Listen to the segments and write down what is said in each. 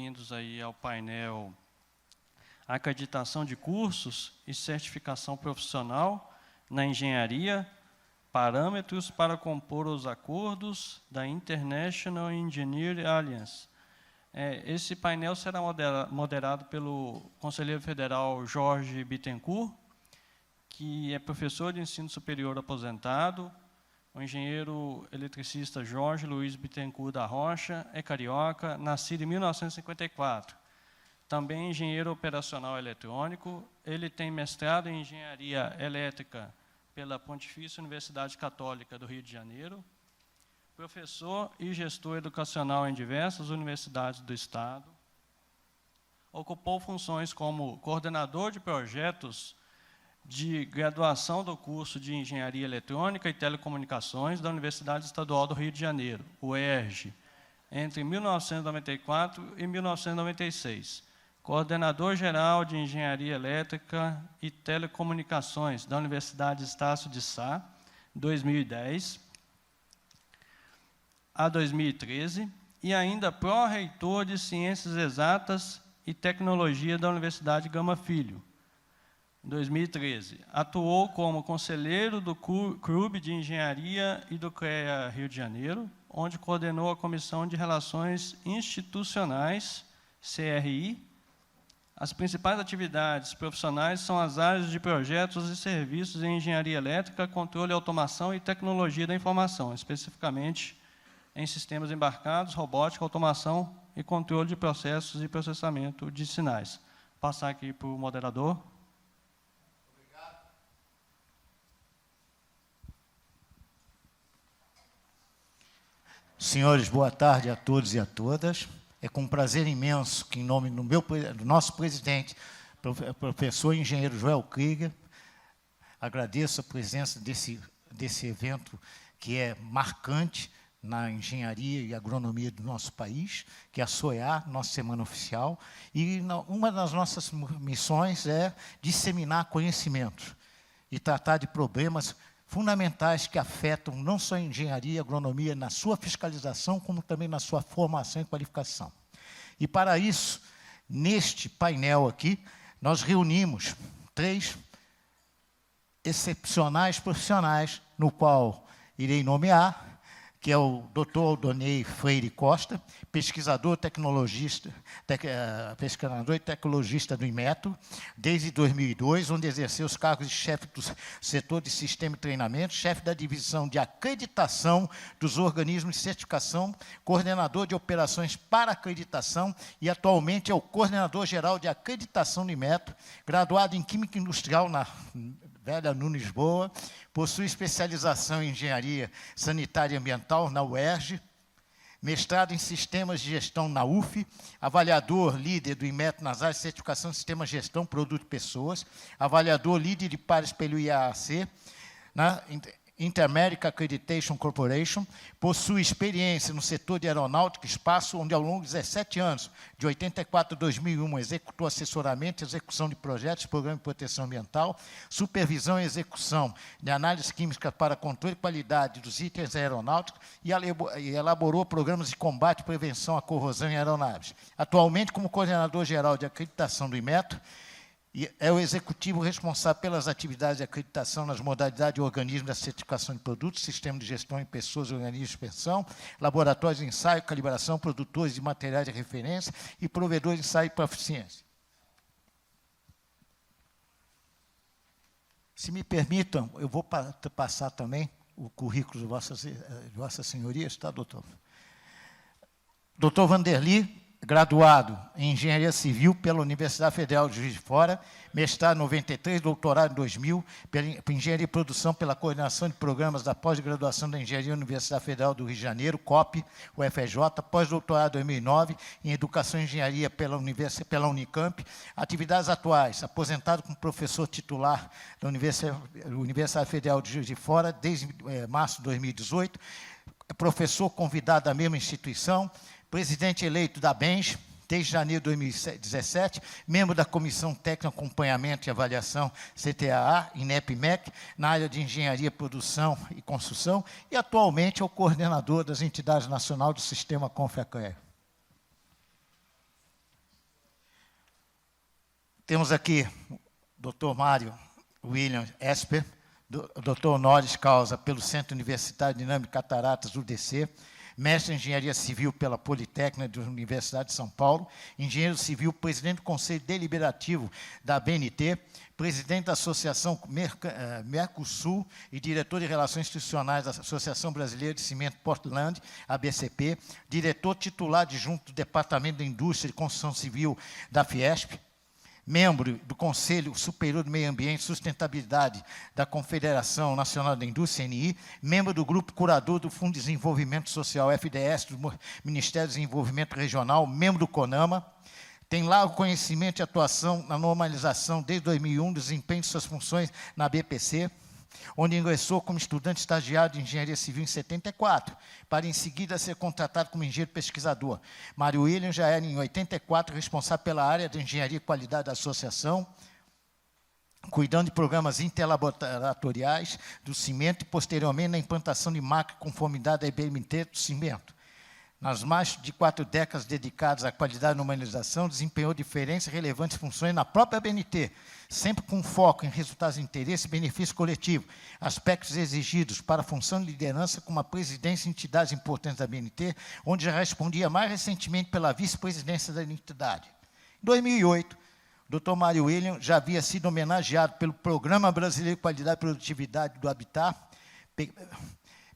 bem-vindos aí ao painel Acreditação de Cursos e Certificação Profissional na Engenharia, Parâmetros para compor os acordos da International Engineering Alliance. Esse painel será moderado pelo conselheiro federal Jorge Bittencourt, que é professor de ensino superior aposentado. O engenheiro eletricista Jorge Luiz Bittencourt da Rocha é carioca, nascido em 1954. Também engenheiro operacional eletrônico. Ele tem mestrado em engenharia elétrica pela Pontifícia Universidade Católica do Rio de Janeiro. Professor e gestor educacional em diversas universidades do Estado. Ocupou funções como coordenador de projetos de graduação do curso de Engenharia Eletrônica e Telecomunicações da Universidade Estadual do Rio de Janeiro, UERJ, entre 1994 e 1996. Coordenador-geral de Engenharia Elétrica e Telecomunicações da Universidade Estácio de Sá, 2010 a 2013, e ainda pró-reitor de Ciências Exatas e Tecnologia da Universidade Gama Filho, em 2013. Atuou como conselheiro do Clube de Engenharia e do CREA Rio de Janeiro, onde coordenou a Comissão de Relações Institucionais, CRI. As principais atividades profissionais são as áreas de projetos e serviços em engenharia elétrica, controle, automação e tecnologia da informação, especificamente em sistemas embarcados, robótica, automação e controle de processos e processamento de sinais. Vou passar aqui para o moderador. Obrigado. Senhores, boa tarde a todos e a todas. É com prazer imenso que, em nome do nosso presidente, professor e engenheiro Joel Krieger, agradeço a presença desse evento que é marcante na engenharia e agronomia do nosso país, que é a SOEA, nossa semana oficial, e uma das nossas missões é disseminar conhecimento e tratar de problemas fundamentais que afetam não só a engenharia e a agronomia na sua fiscalização, como também na sua formação e qualificação. E para isso, neste painel aqui, nós reunimos 3 excepcionais profissionais, no qual irei nomear, que é o Dr. Aldonei Freire Costa, pesquisador e tecnologista do Inmetro, desde 2002, onde exerceu os cargos de chefe do setor de sistema e treinamento, chefe da divisão de acreditação dos organismos de certificação, coordenador de operações para acreditação e atualmente é o coordenador geral de acreditação do Inmetro, graduado em Química Industrial na Velha Nunes Lisboa, possui especialização em Engenharia Sanitária e Ambiental na UERJ, mestrado em Sistemas de Gestão na UF, avaliador líder do Inmetro nas áreas de certificação de Sistemas de Gestão, Produto e Pessoas, avaliador líder de pares pelo IAAC, na Inter-America Accreditation Corporation, possui experiência no setor de aeronáutica e espaço, onde ao longo de 17 anos, de 84 a 2001, executou assessoramento e execução de projetos, programa de proteção ambiental, supervisão e execução de análise química para controle e qualidade dos itens aeronáuticos e elaborou programas de combate e prevenção à corrosão em aeronaves. Atualmente, como coordenador geral de acreditação do Inmetro, e é o executivo responsável pelas atividades de acreditação nas modalidades de organismos da certificação de produtos, sistema de gestão em pessoas e organismos de inspeção, laboratórios de ensaio, calibração, produtores de materiais de referência e provedores de ensaio para eficiência. Se me permitam, eu vou passar também o currículo de Vossas Senhorias, tá, doutor? Doutor Vanderly, graduado em Engenharia Civil pela Universidade Federal de Juiz de Fora, mestrado em 93, doutorado em 2000, pela Engenharia e Produção pela Coordenação de Programas da Pós-Graduação da Engenharia Universidade Federal do Rio de Janeiro, COP, UFRJ, pós-doutorado em 2009 em Educação e Engenharia pela Unicamp, atividades atuais, aposentado como professor titular da Universidade Federal de Juiz de Fora desde março de 2018, professor convidado da mesma instituição, presidente eleito da BENS, desde janeiro de 2017, membro da Comissão Técnica de Acompanhamento e Avaliação, CTAA, INEP-MEC, na área de Engenharia, Produção e Construção, e atualmente é o coordenador das entidades nacionais do Sistema Confecre. Temos aqui o Dr. Mário William Esper, doutor honoris causa pelo Centro Universitário Dinâmico Cataratas, UDC, mestre em Engenharia Civil pela Politécnica da Universidade de São Paulo, engenheiro civil, presidente do Conselho Deliberativo da ABNT, presidente da Associação Mercosul e diretor de Relações Institucionais da Associação Brasileira de Cimento Portland, ABCP, diretor titular adjunto do Departamento da Indústria e Construção Civil da Fiesp, membro do Conselho Superior do Meio Ambiente e Sustentabilidade da Confederação Nacional da Indústria, CNI, membro do Grupo Curador do Fundo de Desenvolvimento Social, FDS, do Ministério do Desenvolvimento Regional, membro do CONAMA, tem largo conhecimento e atuação na normalização desde 2001 do desempenho de suas funções na BPC, onde ingressou como estudante estagiário de Engenharia Civil em 74, para em seguida ser contratado como engenheiro pesquisador. Mário William já era, em 84, responsável pela área de Engenharia e Qualidade da Associação, cuidando de programas interlaboratoriais do cimento e, posteriormente, na implantação de marca conformidade da IBMT do cimento. Nas mais de 4 décadas dedicadas à qualidade e normalização, desempenhou diferentes e relevantes funções na própria ABNT, sempre com foco em resultados de interesse e benefício coletivo, aspectos exigidos para a função de liderança como a presidência em entidades importantes da ABNT, onde já respondia mais recentemente pela vice-presidência da entidade. Em 2008, o Dr. Mário William já havia sido homenageado pelo Programa Brasileiro de Qualidade e Produtividade do Habitat,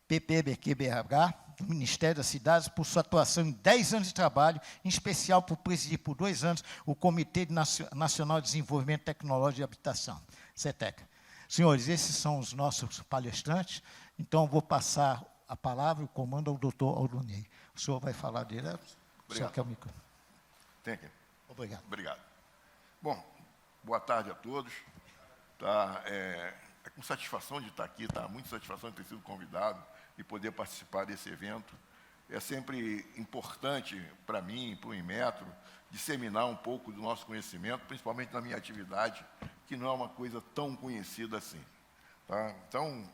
PPBQBH, do Ministério das Cidades, por sua atuação em 10 anos de trabalho, em especial por presidir por 2 anos o Comitê Nacional de Desenvolvimento Tecnológico de Habitação, CETEC. Senhores, esses são os nossos palestrantes, então vou passar a palavra, o comando ao doutor Aldonei. O senhor vai falar direto? O senhor quer o microfone? Tem aqui. Obrigado. Obrigado. Bom, boa tarde a todos. É com satisfação de estar aqui, muito satisfação de ter sido convidado e poder participar desse evento. É sempre importante para mim, para o Inmetro, disseminar um pouco do nosso conhecimento, principalmente na minha atividade, que não é uma coisa tão conhecida assim. Tá? Então,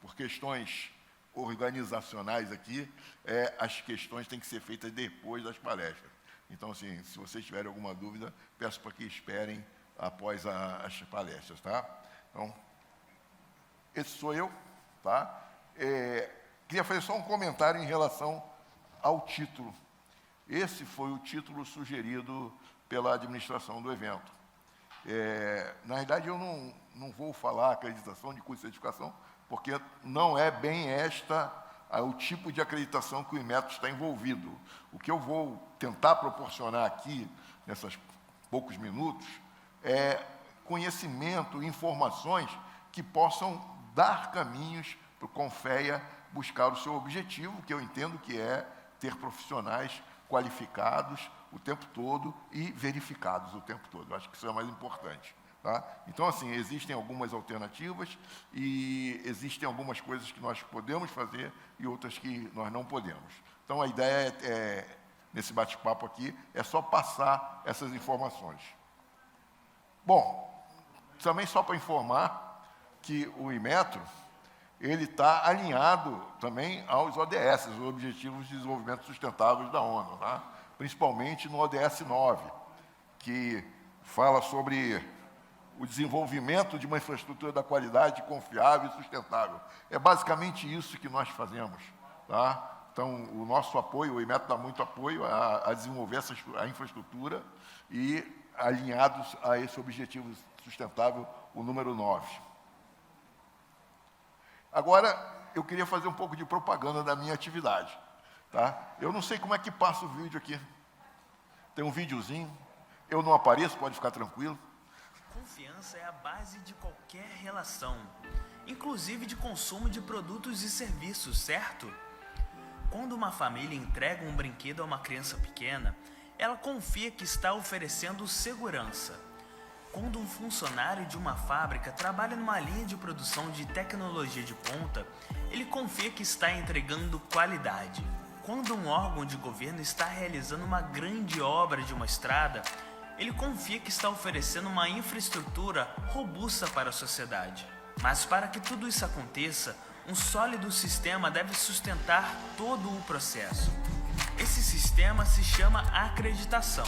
por questões organizacionais aqui, as questões têm que ser feitas depois das palestras. Então, assim, se vocês tiverem alguma dúvida, peço para que esperem após as palestras. Tá? Então, esse sou eu. Tá? Queria fazer só um comentário em relação ao título. Esse foi o título sugerido pela administração do evento. Na realidade, eu não vou falar acreditação de curso de certificação, porque não é bem o tipo de acreditação que o Inmetro está envolvido. O que eu vou tentar proporcionar aqui, nesses poucos minutos, é conhecimento, informações que possam dar caminhos para o Confea buscar o seu objetivo, que eu entendo que é ter profissionais qualificados o tempo todo e verificados o tempo todo. Eu acho que isso é mais importante. Tá? Então, assim, existem algumas alternativas e existem algumas coisas que nós podemos fazer e outras que nós não podemos. Então, a ideia nesse bate-papo aqui, é só passar essas informações. Bom, também só para informar que o Inmetro, ele está alinhado também aos ODS, os Objetivos de Desenvolvimento Sustentáveis da ONU, tá? Principalmente no ODS 9, que fala sobre o desenvolvimento de uma infraestrutura da qualidade, confiável e sustentável. É basicamente isso que nós fazemos. Tá? Então, o nosso apoio, o Inmetro dá muito apoio a desenvolver a infraestrutura e alinhados a esse objetivo sustentável, o número 9. Agora, eu queria fazer um pouco de propaganda da minha atividade. Tá? Eu não sei como é que passa o vídeo aqui. Tem um videozinho. Eu não apareço, pode ficar tranquilo. Confiança é a base de qualquer relação, inclusive de consumo de produtos e serviços, certo? Quando uma família entrega um brinquedo a uma criança pequena, ela confia que está oferecendo segurança. Quando um funcionário de uma fábrica trabalha numa linha de produção de tecnologia de ponta, ele confia que está entregando qualidade. Quando um órgão de governo está realizando uma grande obra de uma estrada, ele confia que está oferecendo uma infraestrutura robusta para a sociedade. Mas para que tudo isso aconteça, um sólido sistema deve sustentar todo o processo. Esse sistema se chama acreditação.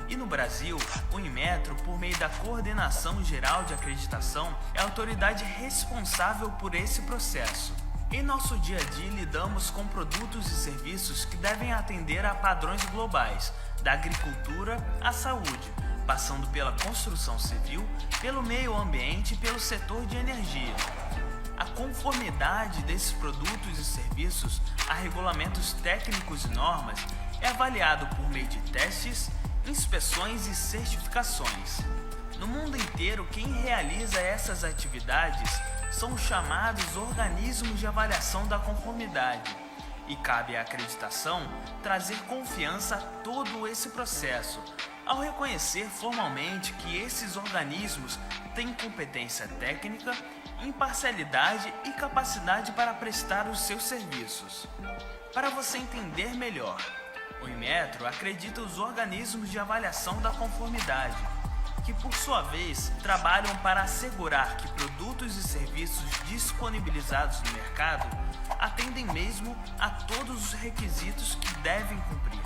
E no Brasil, o Inmetro, por meio da Coordenação Geral de Acreditação, é a autoridade responsável por esse processo. Em nosso dia a dia, lidamos com produtos e serviços que devem atender a padrões globais, da agricultura à saúde, passando pela construção civil, pelo meio ambiente e pelo setor de energia. A conformidade desses produtos e serviços a regulamentos técnicos e normas é avaliado por meio de testes, inspeções e certificações. No mundo inteiro, quem realiza essas atividades são os chamados organismos de avaliação da conformidade, e cabe à acreditação trazer confiança a todo esse processo, ao reconhecer formalmente que esses organismos têm competência técnica, imparcialidade e capacidade para prestar os seus serviços. Para você entender melhor, o Inmetro acredita os organismos de avaliação da conformidade, que por sua vez trabalham para assegurar que produtos e serviços disponibilizados no mercado atendem mesmo a todos os requisitos que devem cumprir.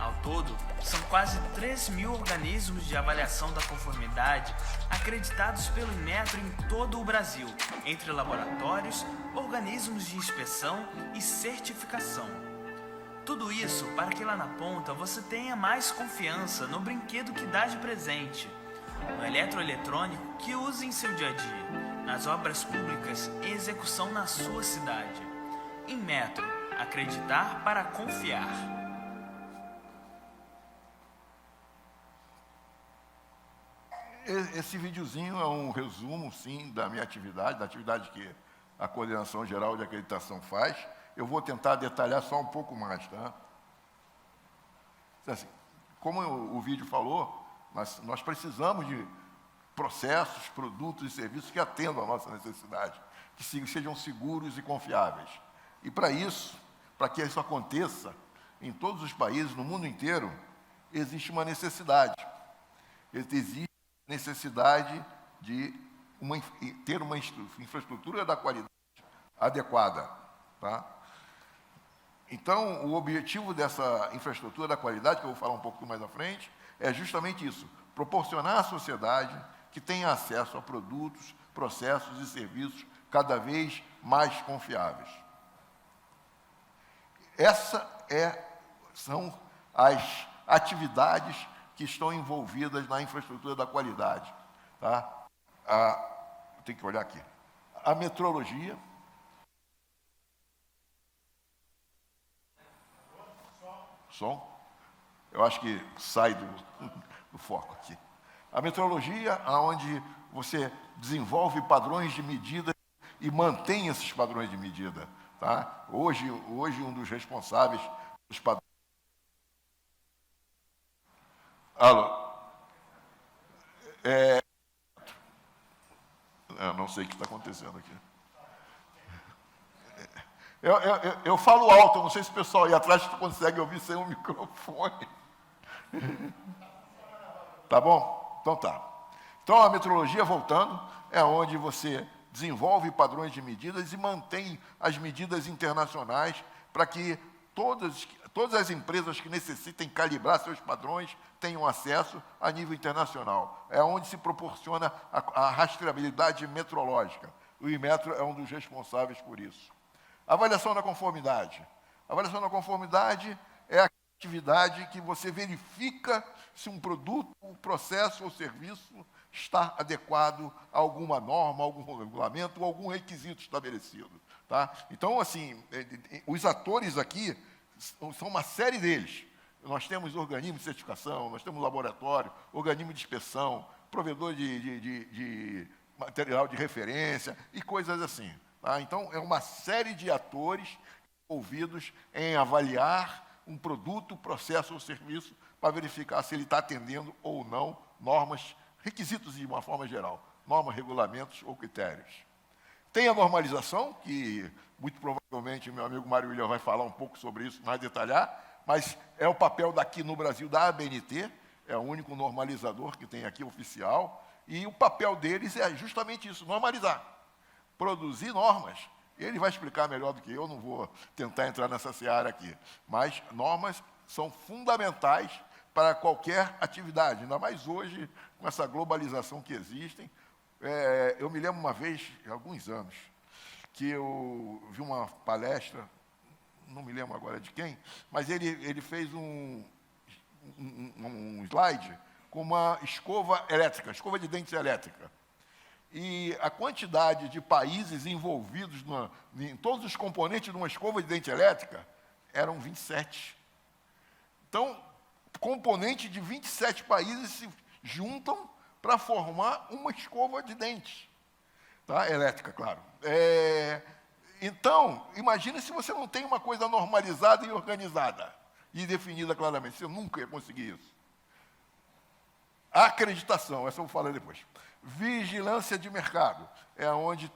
Ao todo, são quase 3.000 organismos de avaliação da conformidade acreditados pelo Inmetro em todo o Brasil, entre laboratórios, organismos de inspeção e certificação. Tudo isso para que lá na ponta você tenha mais confiança no brinquedo que dá de presente, no eletroeletrônico que use em seu dia a dia, nas obras públicas e execução na sua cidade. Inmetro, acreditar para confiar. Esse videozinho é um resumo, sim, da minha atividade, da atividade que a Coordenação Geral de Acreditação faz. Eu vou tentar detalhar só um pouco mais, tá? Assim, como o vídeo falou, nós precisamos de processos, produtos e serviços que atendam à nossa necessidade, que sejam seguros e confiáveis. E para isso, para que isso aconteça em todos os países, no mundo inteiro, existe uma necessidade. Existe necessidade de ter uma infraestrutura da qualidade adequada, tá? Então, o objetivo dessa infraestrutura da qualidade, que eu vou falar um pouco mais à frente, é justamente isso: proporcionar à sociedade que tenha acesso a produtos, processos e serviços cada vez mais confiáveis. São as atividades que estão envolvidas na infraestrutura da qualidade, tá? Tem que olhar aqui. A metrologia. Som? Eu acho que sai do foco aqui. A metrologia, onde você desenvolve padrões de medida e mantém esses padrões de medida, tá? Hoje um dos responsáveis dos padrões. Alô? Eu não sei o que está acontecendo aqui. Eu falo alto, eu não sei se o pessoal aí atrás consegue ouvir sem um microfone. Tá bom? Então tá. Então a metrologia, voltando, é onde você desenvolve padrões de medidas e mantém as medidas internacionais para que todas as empresas que necessitem calibrar seus padrões tenham acesso a nível internacional. É onde se proporciona a rastreabilidade metrológica. O Inmetro é um dos responsáveis por isso. Avaliação da conformidade. A avaliação da conformidade é a atividade que você verifica se um produto, um processo ou serviço está adequado a alguma norma, algum regulamento ou algum requisito estabelecido, tá? Então, assim, os atores aqui são uma série deles. Nós temos organismo de certificação, nós temos laboratório, organismo de inspeção, provedor de material de referência e coisas assim. Tá? Então, é uma série de atores envolvidos em avaliar um produto, processo ou serviço para verificar se ele está atendendo ou não normas, requisitos de uma forma geral, normas, regulamentos ou critérios. Tem a normalização, que muito provavelmente meu amigo Mário William vai falar um pouco sobre isso, mais detalhar, mas é o papel daqui no Brasil da ABNT, é o único normalizador que tem aqui oficial, e o papel deles é justamente isso, normalizar. Produzir normas. Ele vai explicar melhor do que eu, não vou tentar entrar nessa seara aqui. Mas normas são fundamentais para qualquer atividade, ainda mais hoje, com essa globalização que existe. Eu me lembro uma vez, há alguns anos, que eu vi uma palestra, não me lembro agora de quem, mas ele fez um slide com uma escova elétrica, escova de dentes elétrica. E a quantidade de países envolvidos em todos os componentes de uma escova de dente elétrica eram 27. Então, componentes de 27 países se juntam para formar uma escova de dente, tá? Elétrica, claro. Então, imagine se você não tem uma coisa normalizada e organizada e definida claramente. Você nunca ia conseguir isso. Acreditação, essa eu vou falar depois. Vigilância de mercado, é onde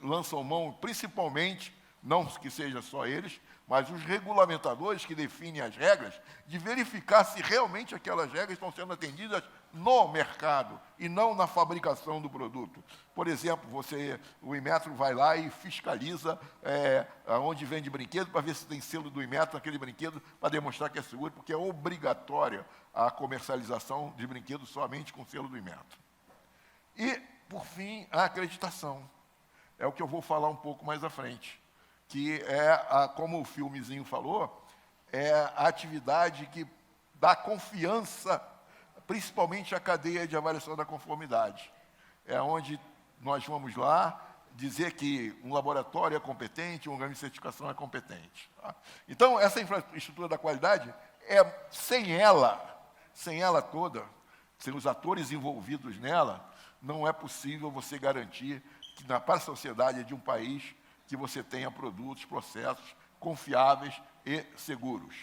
lançam mão, principalmente, não que seja só eles, mas os regulamentadores que definem as regras, de verificar se realmente aquelas regras estão sendo atendidas no mercado e não na fabricação do produto. Por exemplo, o Inmetro vai lá e fiscaliza onde vende brinquedo para ver se tem selo do Inmetro naquele brinquedo, para demonstrar que é seguro, porque é obrigatória a comercialização de brinquedos somente com selo do Inmetro. E, por fim, a acreditação. É o que eu vou falar um pouco mais à frente, que como o filmezinho falou, é a atividade que dá confiança, principalmente à cadeia de avaliação da conformidade. É onde nós vamos lá dizer que um laboratório é competente, um organismo de certificação é competente. Tá? Então, essa infraestrutura da qualidade, sem ela toda, sem os atores envolvidos nela, não é possível você garantir que para a sociedade de um país que você tenha produtos, processos confiáveis e seguros.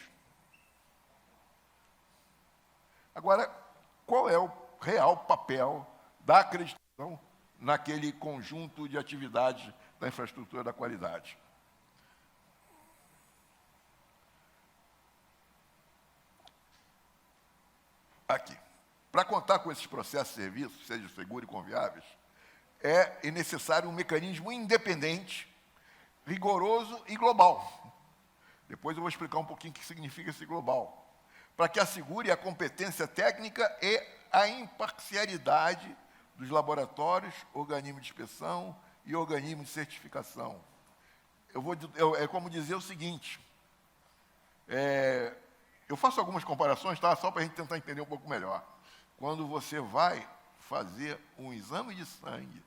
Agora, qual é o real papel da acreditação naquele conjunto de atividades da infraestrutura da qualidade? Aqui. Para contar com esses processos e serviços, sejam seguros e confiáveis, é necessário um mecanismo independente, rigoroso e global. Depois eu vou explicar um pouquinho o que significa esse global. Para que assegure a competência técnica e a imparcialidade dos laboratórios, organismos de inspeção e organismos de certificação. É como dizer o seguinte, eu faço algumas comparações, tá? Só para a gente tentar entender um pouco melhor. Quando você vai fazer um exame de sangue,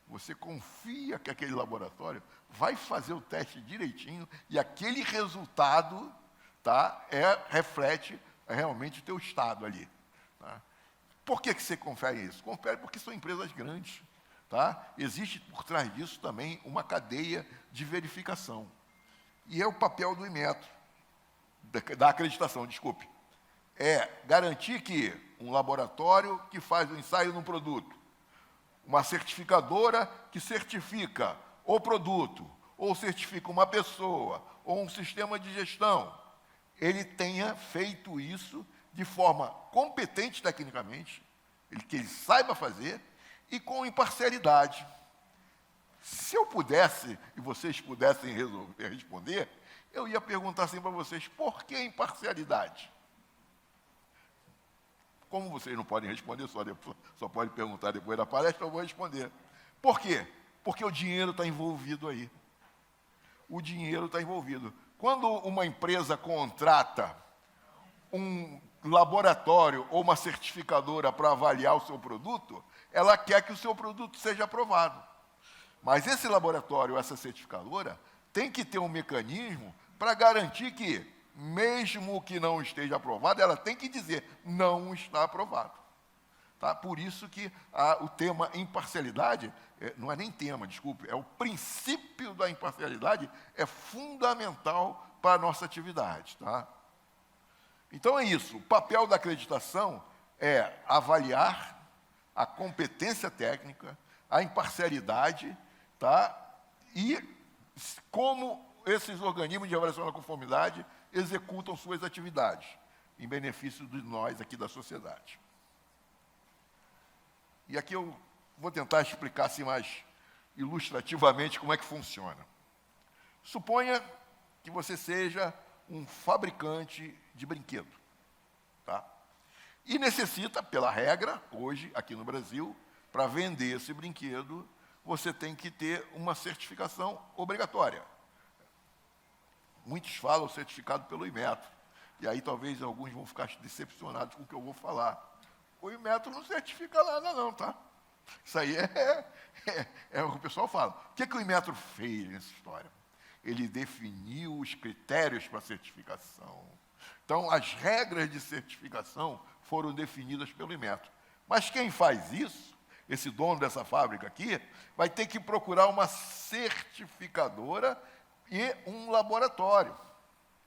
você confia que aquele laboratório vai fazer o teste direitinho e aquele resultado, tá, reflete realmente o teu estado ali. Tá? Por que você confere isso? Confere porque são empresas grandes. Tá? Existe por trás disso também uma cadeia de verificação. E é o papel do Inmetro, da acreditação, desculpe. É garantir que um laboratório que faz o ensaio no produto, uma certificadora que certifica o produto, ou certifica uma pessoa, ou um sistema de gestão, ele tenha feito isso de forma competente tecnicamente, que ele saiba fazer, e com imparcialidade. Se eu pudesse, e vocês pudessem responder, eu ia perguntar assim para vocês, por que imparcialidade? Como vocês não podem responder, só podem perguntar depois da palestra, eu vou responder. Por quê? Porque o dinheiro está envolvido aí. O dinheiro está envolvido. Quando uma empresa contrata um laboratório ou uma certificadora para avaliar o seu produto, ela quer que o seu produto seja aprovado. Mas esse laboratório, essa certificadora, tem que ter um mecanismo para garantir que, mesmo que não esteja aprovado, ela tem que dizer, não está aprovado. Tá? Por isso que o tema imparcialidade, não é nem tema, desculpe, é o princípio da imparcialidade, é fundamental para a nossa atividade. Tá? Então é isso, o papel da acreditação é avaliar a competência técnica, a imparcialidade, tá? E como esses organismos de avaliação da conformidade executam suas atividades, em benefício de nós aqui da sociedade. E aqui eu vou tentar explicar assim mais ilustrativamente como é que funciona. Suponha que você seja um fabricante de brinquedo. Tá? E necessita, pela regra, hoje, aqui no Brasil, para vender esse brinquedo, você tem que ter uma certificação obrigatória. Muitos falam certificado pelo Inmetro. E aí talvez alguns vão ficar decepcionados com o que eu vou falar. O Inmetro não certifica nada não, tá? Isso aí é o que o pessoal fala. O que o Inmetro fez nessa história? Ele definiu os critérios para a certificação. Então, as regras de certificação foram definidas pelo Inmetro. Mas quem faz isso, esse dono dessa fábrica aqui, vai ter que procurar uma certificadora e um laboratório.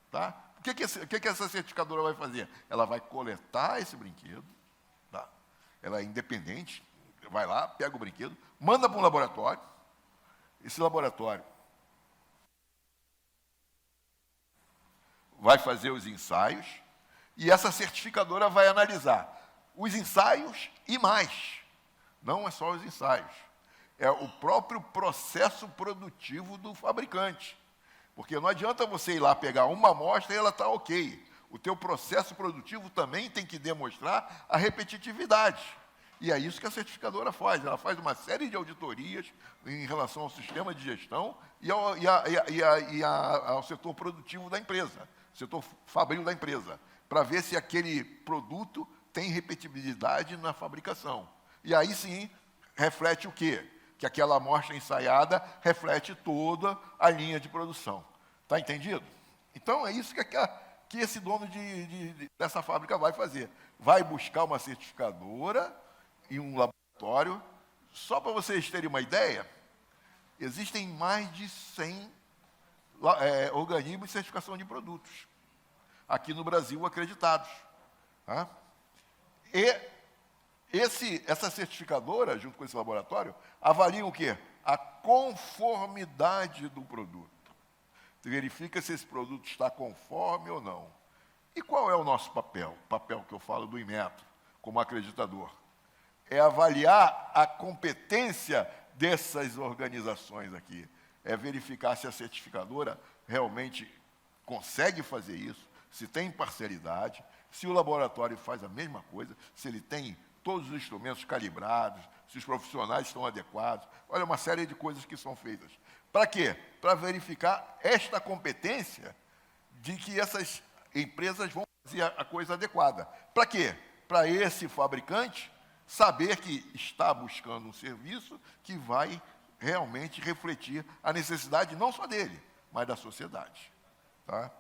Tá? O que essa certificadora vai fazer? Ela vai coletar esse brinquedo, tá? Ela é independente, vai lá, pega o brinquedo, manda para um laboratório. Esse laboratório vai fazer os ensaios e essa certificadora vai analisar os ensaios e mais. Não é só os ensaios, é o próprio processo produtivo do fabricante. Porque não adianta você ir lá pegar uma amostra e ela está ok. O teu processo produtivo também tem que demonstrar a repetitividade. E é isso que a certificadora faz. Ela faz uma série de auditorias em relação ao sistema de gestão e ao setor produtivo da empresa, setor fabril da empresa, para ver se aquele produto tem repetibilidade na fabricação. E aí sim, reflete o quê? Que aquela amostra ensaiada reflete toda a linha de produção. Está entendido? Então, é isso que esse dono dessa fábrica vai fazer. Vai buscar uma certificadora e um laboratório. Só para vocês terem uma ideia, existem mais de 100 organismos de certificação de produtos aqui no Brasil acreditados. Tá? E essa certificadora, junto com esse laboratório, avaliam o quê? A conformidade do produto. Verifica se esse produto está conforme ou não. E qual é o nosso papel? O papel que eu falo do Inmetro, como acreditador. É avaliar a competência dessas organizações aqui. É verificar se a certificadora realmente consegue fazer isso, se tem parcialidade, se o laboratório faz a mesma coisa, se ele tem todos os instrumentos calibrados, se os profissionais estão adequados. Olha, uma série de coisas que são feitas. Para quê? Para verificar esta competência de que essas empresas vão fazer a coisa adequada. Para quê? Para esse fabricante saber que está buscando um serviço que vai realmente refletir a necessidade não só dele, mas da sociedade. Tá?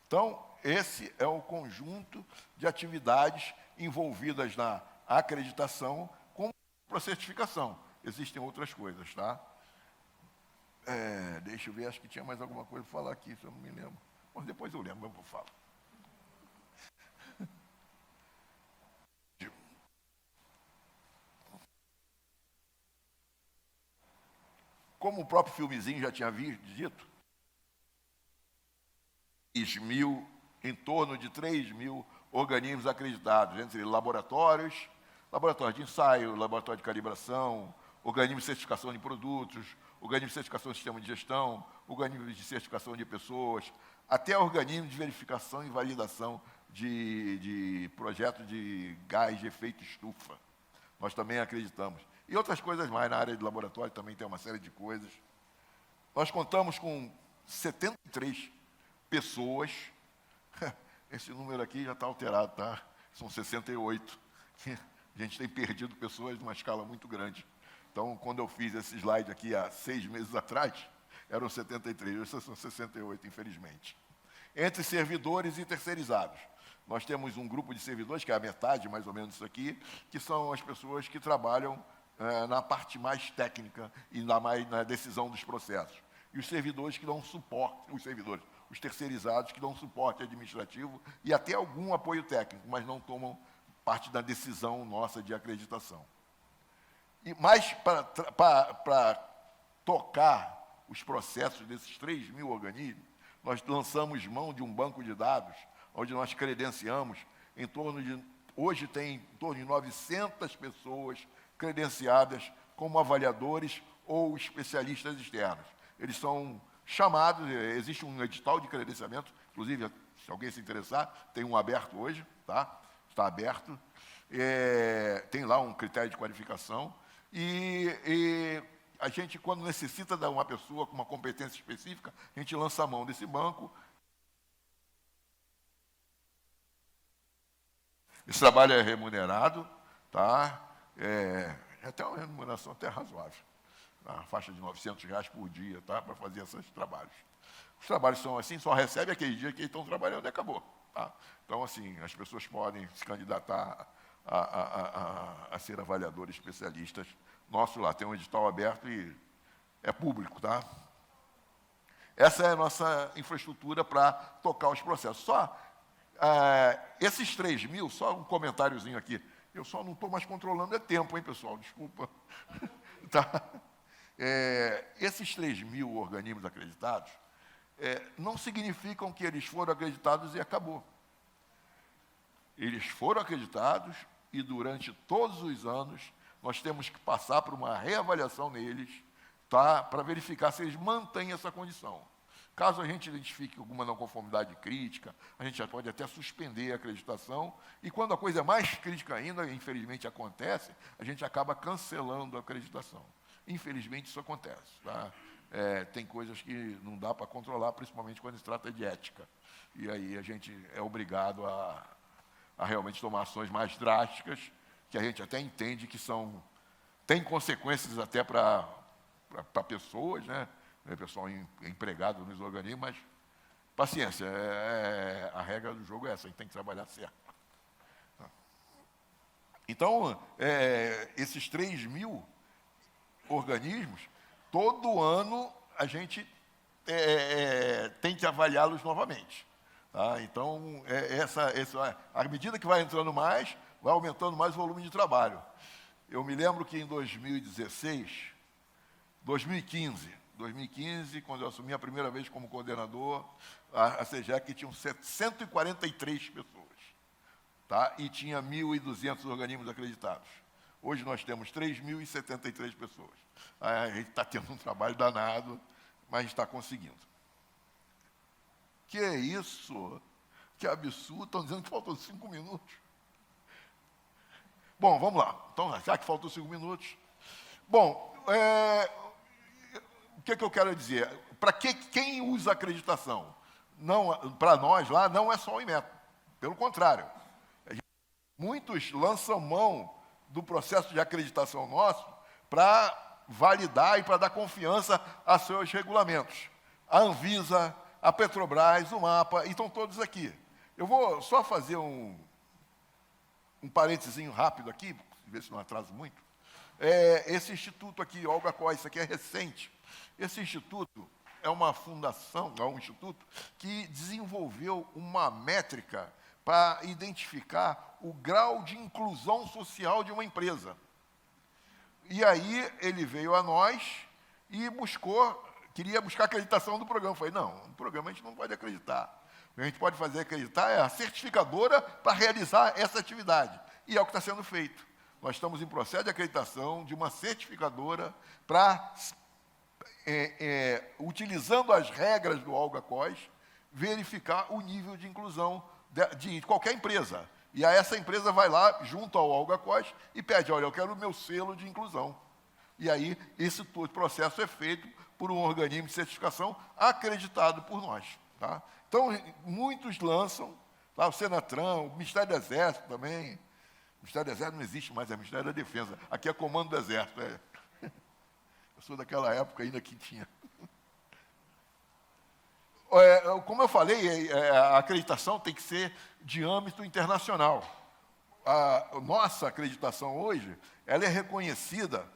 Então, esse é o conjunto de atividades envolvidas na acreditação com a certificação. Existem outras coisas, tá? Deixa eu ver, acho que tinha mais alguma coisa para falar aqui, se eu não me lembro. Mas depois eu lembro, eu falo. Como o próprio filmezinho já tinha dito, em torno de 3.000 organismos acreditados, entre laboratórios de ensaio, laboratório de calibração, organismos de certificação de produtos, organismos de certificação de sistema de gestão, organismos de certificação de pessoas, até organismos de verificação e validação de projetos de gás de efeito estufa. Nós também acreditamos. E outras coisas mais, na área de laboratório também tem uma série de coisas. Nós contamos com 73 pessoas. Esse número aqui já está alterado, tá? São 68. A gente tem perdido pessoas numa escala muito grande. Então, quando eu fiz esse slide aqui há 6 meses atrás, eram 73, hoje são 68, infelizmente. Entre servidores e terceirizados. Nós temos um grupo de servidores, que é a metade, mais ou menos isso aqui, que são as pessoas que trabalham na parte mais técnica e na decisão dos processos. E os servidores que dão suporte, os terceirizados que dão suporte administrativo e até algum apoio técnico, mas não tomam parte da decisão nossa de acreditação. Mas para tocar os processos desses 3.000 organismos, nós lançamos mão de um banco de dados, onde nós credenciamos hoje tem em torno de 900 pessoas credenciadas como avaliadores ou especialistas externos. Eles são chamados, existe um edital de credenciamento, inclusive, se alguém se interessar, tem um aberto hoje, tá? está aberto, tem lá um critério de qualificação, e a gente, quando necessita de uma pessoa com uma competência específica, a gente lança a mão desse banco. Esse trabalho é remunerado, tá? É até uma remuneração até razoável, na faixa de R$900 por dia, tá? Para fazer esses trabalhos. Os trabalhos são assim, só recebe aquele dia que eles estão trabalhando e acabou. Tá? Então, assim, as pessoas podem se candidatar a ser avaliadores especialistas. Nosso lá tem um edital aberto e é público, tá? Essa é a nossa infraestrutura para tocar os processos. Só esses 3.000, só um comentáriozinho aqui. Eu só não estou mais controlando tempo, hein, pessoal? Desculpa. Tá? Esses 3.000 organismos acreditados não significam que eles foram acreditados e acabou. Eles foram acreditados e, durante todos os anos, nós temos que passar por uma reavaliação neles, tá? Para verificar se eles mantêm essa condição. Caso a gente identifique alguma não conformidade crítica, a gente já pode até suspender a acreditação, e quando a coisa é mais crítica ainda, infelizmente acontece, a gente acaba cancelando a acreditação. Infelizmente isso acontece. Tá? Tem coisas que não dá para controlar, principalmente quando se trata de ética. E aí a gente é obrigado a realmente tomar ações mais drásticas, que a gente até entende que tem consequências até para pessoas, né? Pessoal empregado nos organismos, mas paciência, a regra do jogo é essa, a gente tem que trabalhar certo. Então, esses 3.000 organismos, todo ano a gente tem que avaliá-los novamente. Tá? Então, à medida que vai entrando mais, vai aumentando mais o volume de trabalho. Eu me lembro que em 2015, quando eu assumi a primeira vez como coordenador, a CEGEC tinha 143 pessoas, tá? E tinha 1.200 organismos acreditados. Hoje nós temos 3.073 pessoas. A gente está tendo um trabalho danado, mas está conseguindo. Que é isso? Que absurdo. Estão dizendo que faltam 5 minutos. Bom, vamos lá. Então, já que faltam 5 minutos. Bom, o que eu quero dizer? Para quem usa acreditação? Para nós lá, não é só o INMET. Pelo contrário. Muitos lançam mão do processo de acreditação nosso para validar e para dar confiança a seus regulamentos. A Anvisa, a Petrobras, o MAPA, e estão todos aqui. Eu vou só fazer um parênteses rápido aqui, ver se não atraso muito. Esse instituto aqui, Olga Cois, isso aqui é recente. Esse instituto é uma fundação, é um instituto que desenvolveu uma métrica para identificar o grau de inclusão social de uma empresa. E aí ele veio a nós e queria buscar acreditação do programa. Eu falei, não, no programa a gente não pode acreditar. O que a gente pode fazer acreditar é a certificadora para realizar essa atividade. E é o que está sendo feito. Nós estamos em processo de acreditação de uma certificadora para, utilizando as regras do Olga Cois, verificar o nível de inclusão de qualquer empresa. E aí essa empresa vai lá, junto ao Olga Cois, e pede, olha, eu quero o meu selo de inclusão. E aí esse processo é feito por um organismo de certificação acreditado por nós. Tá? Então, muitos lançam, tá? O Senatran, o Ministério do Exército também. O Ministério do Exército não existe mais, é o Ministério da Defesa. Aqui é Comando do Exército. Eu sou daquela época ainda que tinha. Como eu falei, a acreditação tem que ser de âmbito internacional. A nossa acreditação hoje, ela é reconhecida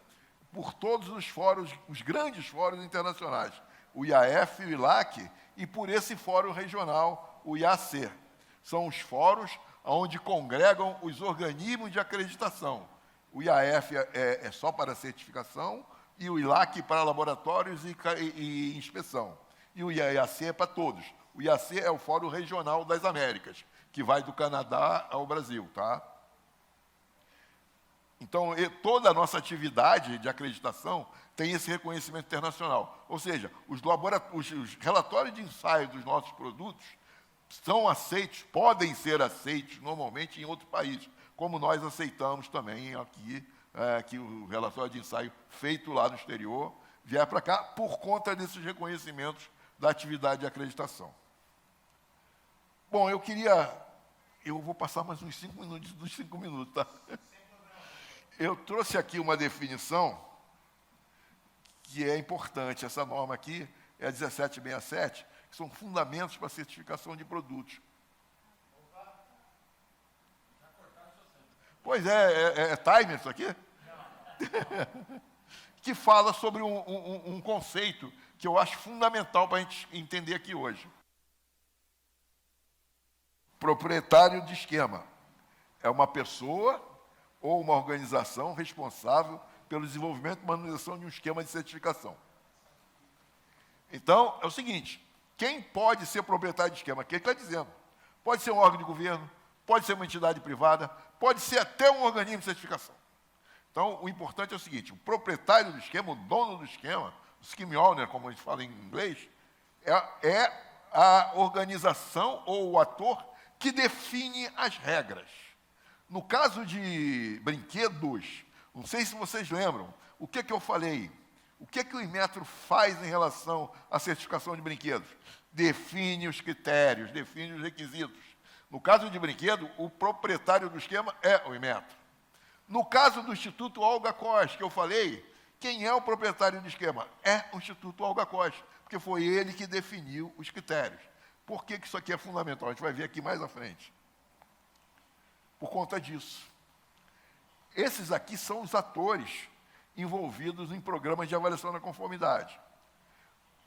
por todos os fóruns, os grandes fóruns internacionais, o IAF, o ILAC, e por esse fórum regional, o IAC. São os fóruns onde congregam os organismos de acreditação. O IAF é só para certificação, e o ILAC para laboratórios e inspeção. E o IAC é para todos. O IAC é o Fórum Regional das Américas, que vai do Canadá ao Brasil. Tá? Então, toda a nossa atividade de acreditação tem esse reconhecimento internacional. Ou seja, os relatórios de ensaio dos nossos produtos são aceitos, podem ser aceitos normalmente em outros países, como nós aceitamos também aqui, que o relatório de ensaio feito lá no exterior vier para cá por conta desses reconhecimentos da atividade de acreditação. Bom, eu vou passar mais uns 5 minutos dos 5 minutos, tá? Eu trouxe aqui uma definição que é importante. Essa norma aqui é a 1767, que são fundamentos para a certificação de produtos. Pois é timer isso aqui? Que fala sobre um conceito que eu acho fundamental para a gente entender aqui hoje. Proprietário de esquema é uma pessoa ou uma organização responsável pelo desenvolvimento e manutenção de um esquema de certificação. Então, é o seguinte, quem pode ser proprietário de esquema? Quem está dizendo? Pode ser um órgão de governo, pode ser uma entidade privada, pode ser até um organismo de certificação. Então, o importante é o seguinte, o proprietário do esquema, o dono do esquema, o scheme owner, como a gente fala em inglês, é a organização ou o ator que define as regras. No caso de brinquedos, não sei se vocês lembram, o que eu falei? O que o Inmetro faz em relação à certificação de brinquedos? Define os critérios, define os requisitos. No caso de brinquedo, o proprietário do esquema é o Inmetro. No caso do Instituto Olga Koch, que eu falei, quem é o proprietário do esquema? É o Instituto Olga Koch, porque foi ele que definiu os critérios. Por que isso aqui é fundamental? A gente vai ver aqui mais à frente. Por conta disso. Esses aqui são os atores envolvidos em programas de avaliação da conformidade.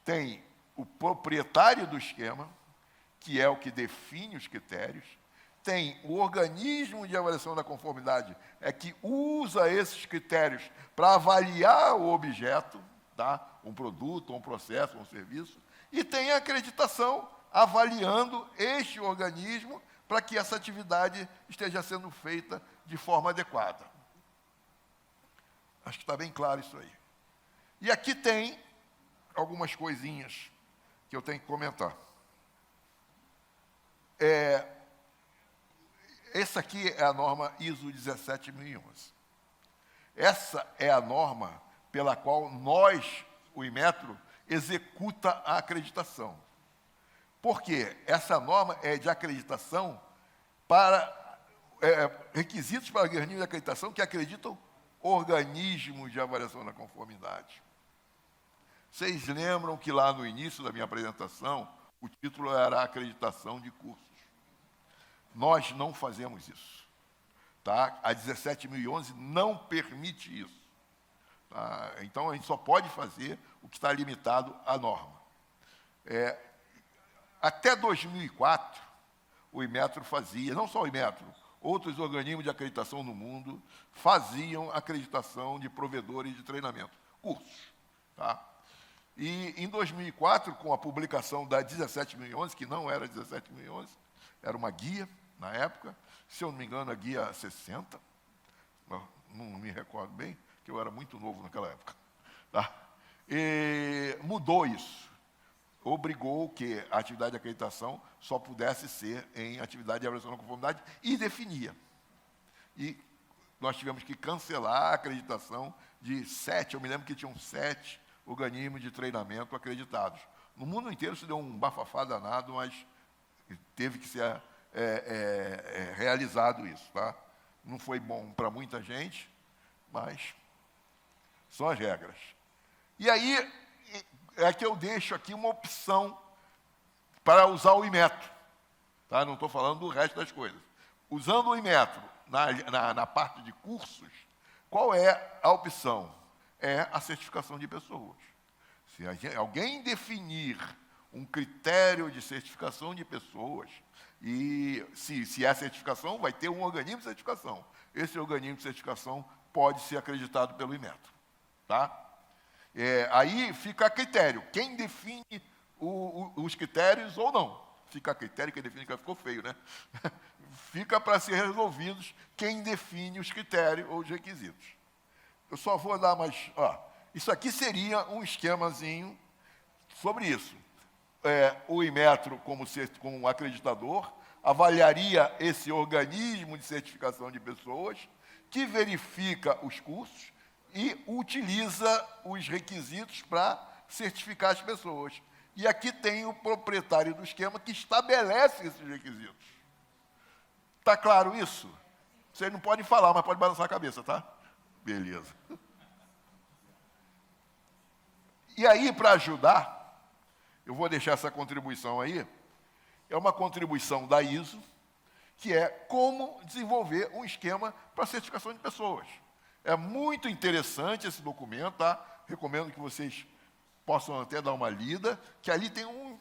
Tem o proprietário do esquema, que é o que define os critérios, tem o organismo de avaliação da conformidade, é que usa esses critérios para avaliar o objeto, tá? Um produto, um processo, um serviço, e tem a acreditação avaliando este organismo para que essa atividade esteja sendo feita de forma adequada. Acho que está bem claro isso aí. E aqui tem algumas coisinhas que eu tenho que comentar. Essa aqui é a norma ISO 17011. Essa é a norma pela qual nós, o Inmetro, executa a acreditação. Por quê? Essa norma é de acreditação para requisitos para organismos de acreditação que acreditam organismos de avaliação da conformidade. Vocês lembram que lá no início da minha apresentação, o título era acreditação de cursos. Nós não fazemos isso. Tá? A 17.011 não permite isso. Tá? Então, a gente só pode fazer o que está limitado à norma. Até 2004, o Inmetro fazia, não só o Inmetro, outros organismos de acreditação no mundo faziam acreditação de provedores de treinamento, cursos. Tá? E, em 2004, com a publicação da 17.011, que não era 17.011, era uma guia, na época, se eu não me engano, a guia 60, não me recordo bem, que eu era muito novo naquela época. Tá? E mudou isso. Obrigou que a atividade de acreditação só pudesse ser em atividade de avaliação da conformidade e definia. E nós tivemos que cancelar a acreditação de 7, eu me lembro que tinham 7 organismos de treinamento acreditados. No mundo inteiro se deu um bafafá danado, mas teve que ser realizado isso. Tá? Não foi bom para muita gente, mas são as regras. E aí, é que eu deixo aqui uma opção para usar o Inmetro. Tá? Não estou falando do resto das coisas. Usando o Inmetro na parte de cursos, qual é a opção? É a certificação de pessoas. Se alguém definir um critério de certificação de pessoas, e se é certificação, vai ter um organismo de certificação. Esse organismo de certificação pode ser acreditado pelo Inmetro. Tá? Aí fica a critério. Quem define os critérios ou não? Fica a critério, quem define, que ficou feio, né? Fica para ser resolvidos quem define os critérios ou os requisitos. Eu só vou dar mais... isso aqui seria um esquemazinho sobre isso. o Inmetro como um acreditador, avaliaria esse organismo de certificação de pessoas, que verifica os cursos e utiliza os requisitos para certificar as pessoas. E aqui tem o proprietário do esquema que estabelece esses requisitos. Está claro isso? Vocês não podem falar, mas pode balançar a cabeça, tá? Beleza. E aí, para ajudar, eu vou deixar essa contribuição aí, é uma contribuição da ISO, que é como desenvolver um esquema para certificação de pessoas. É muito interessante esse documento, tá? Recomendo que vocês possam até dar uma lida, que ali tem um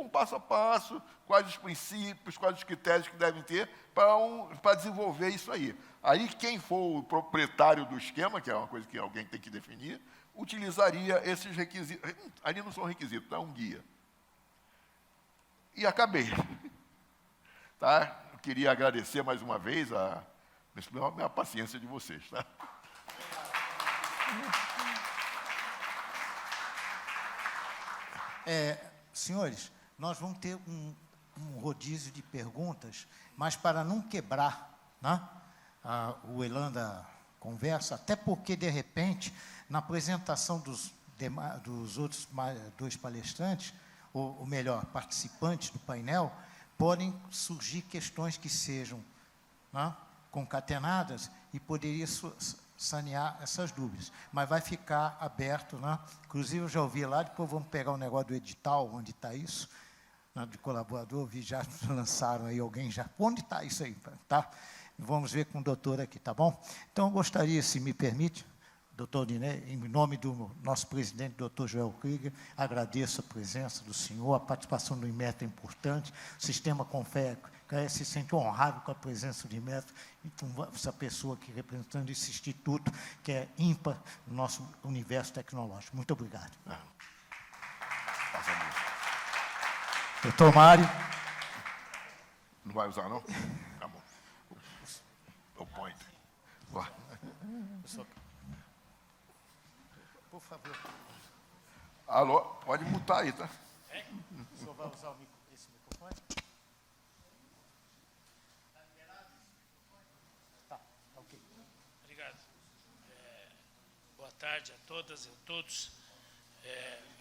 passo a passo, quais os princípios, quais os critérios que devem ter para desenvolver isso aí. Aí quem for o proprietário do esquema, que é uma coisa que alguém tem que definir, utilizaria esses requisitos. Ali não são requisitos, é um guia. E acabei. Tá? Eu queria agradecer mais uma vez a paciência de vocês. Tá? Senhores, nós vamos ter um rodízio de perguntas, mas para não quebrar, né, o elan da conversa, até porque, de repente, na apresentação dos outros dois palestrantes, ou melhor, participantes do painel, podem surgir questões que sejam, né, concatenadas e poderia sanear essas dúvidas. Mas vai ficar aberto, né? Inclusive, eu já ouvi lá, depois vamos pegar o negócio do edital, onde está isso, né, de colaborador, vi já lançaram aí alguém já. Onde está isso aí? Tá? Vamos ver com o doutor aqui, tá bom? Então, eu gostaria, se me permite, doutor Diné, em nome do nosso presidente, doutor Joel Krieger, agradeço a presença do senhor, a participação do Inmetro é importante, o sistema Confea se sente honrado com a presença do Inmetro, então, essa pessoa aqui representando esse instituto, que é ímpar no nosso universo tecnológico. Muito obrigado. Doutor Mário. Não vai usar, não? Tá bom. O point. Vai. Por favor. Alô, pode mutar aí, tá? O senhor vai usar esse microfone? Tá, ok. Obrigado. Boa tarde a todas e a todos.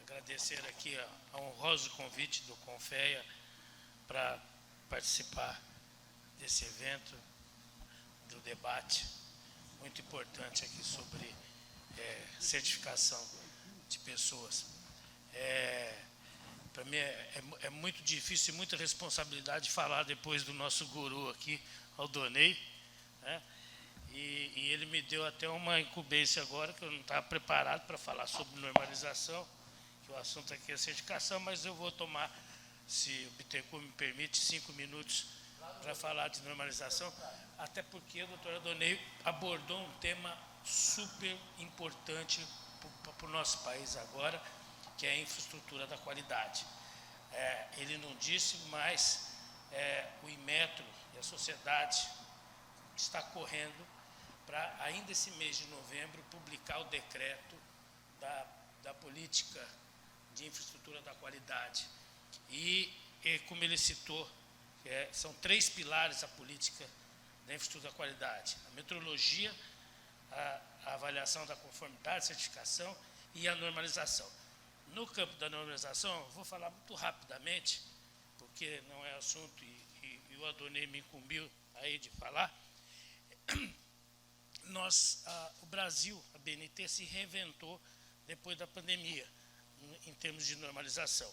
Agradecer aqui a honroso convite do Confea para participar desse evento, do debate muito importante aqui sobre certificação de pessoas. Para mim é muito difícil e muita responsabilidade falar depois do nosso guru aqui, Aldonei, né? E ele me deu até uma incumbência agora, que eu não estava preparado para falar sobre normalização, que o assunto aqui é certificação, mas eu vou tomar, se o Bittencourt me permite, 5 minutos para falar de normalização, até porque o doutor Aldonei abordou um tema super importante para o nosso país agora, que é a infraestrutura da qualidade. Ele não disse, mas o Inmetro e a sociedade está correndo para, ainda esse mês de novembro, publicar o decreto da política de infraestrutura da qualidade. E como ele citou, são 3 pilares a política da infraestrutura da qualidade: a metrologia, a avaliação da conformidade, certificação e a normalização. No campo da normalização, eu vou falar muito rapidamente, porque não é assunto e o Aldonei me incumbiu aí de falar. O Brasil, a BNT, se reinventou depois da pandemia, em termos de normalização.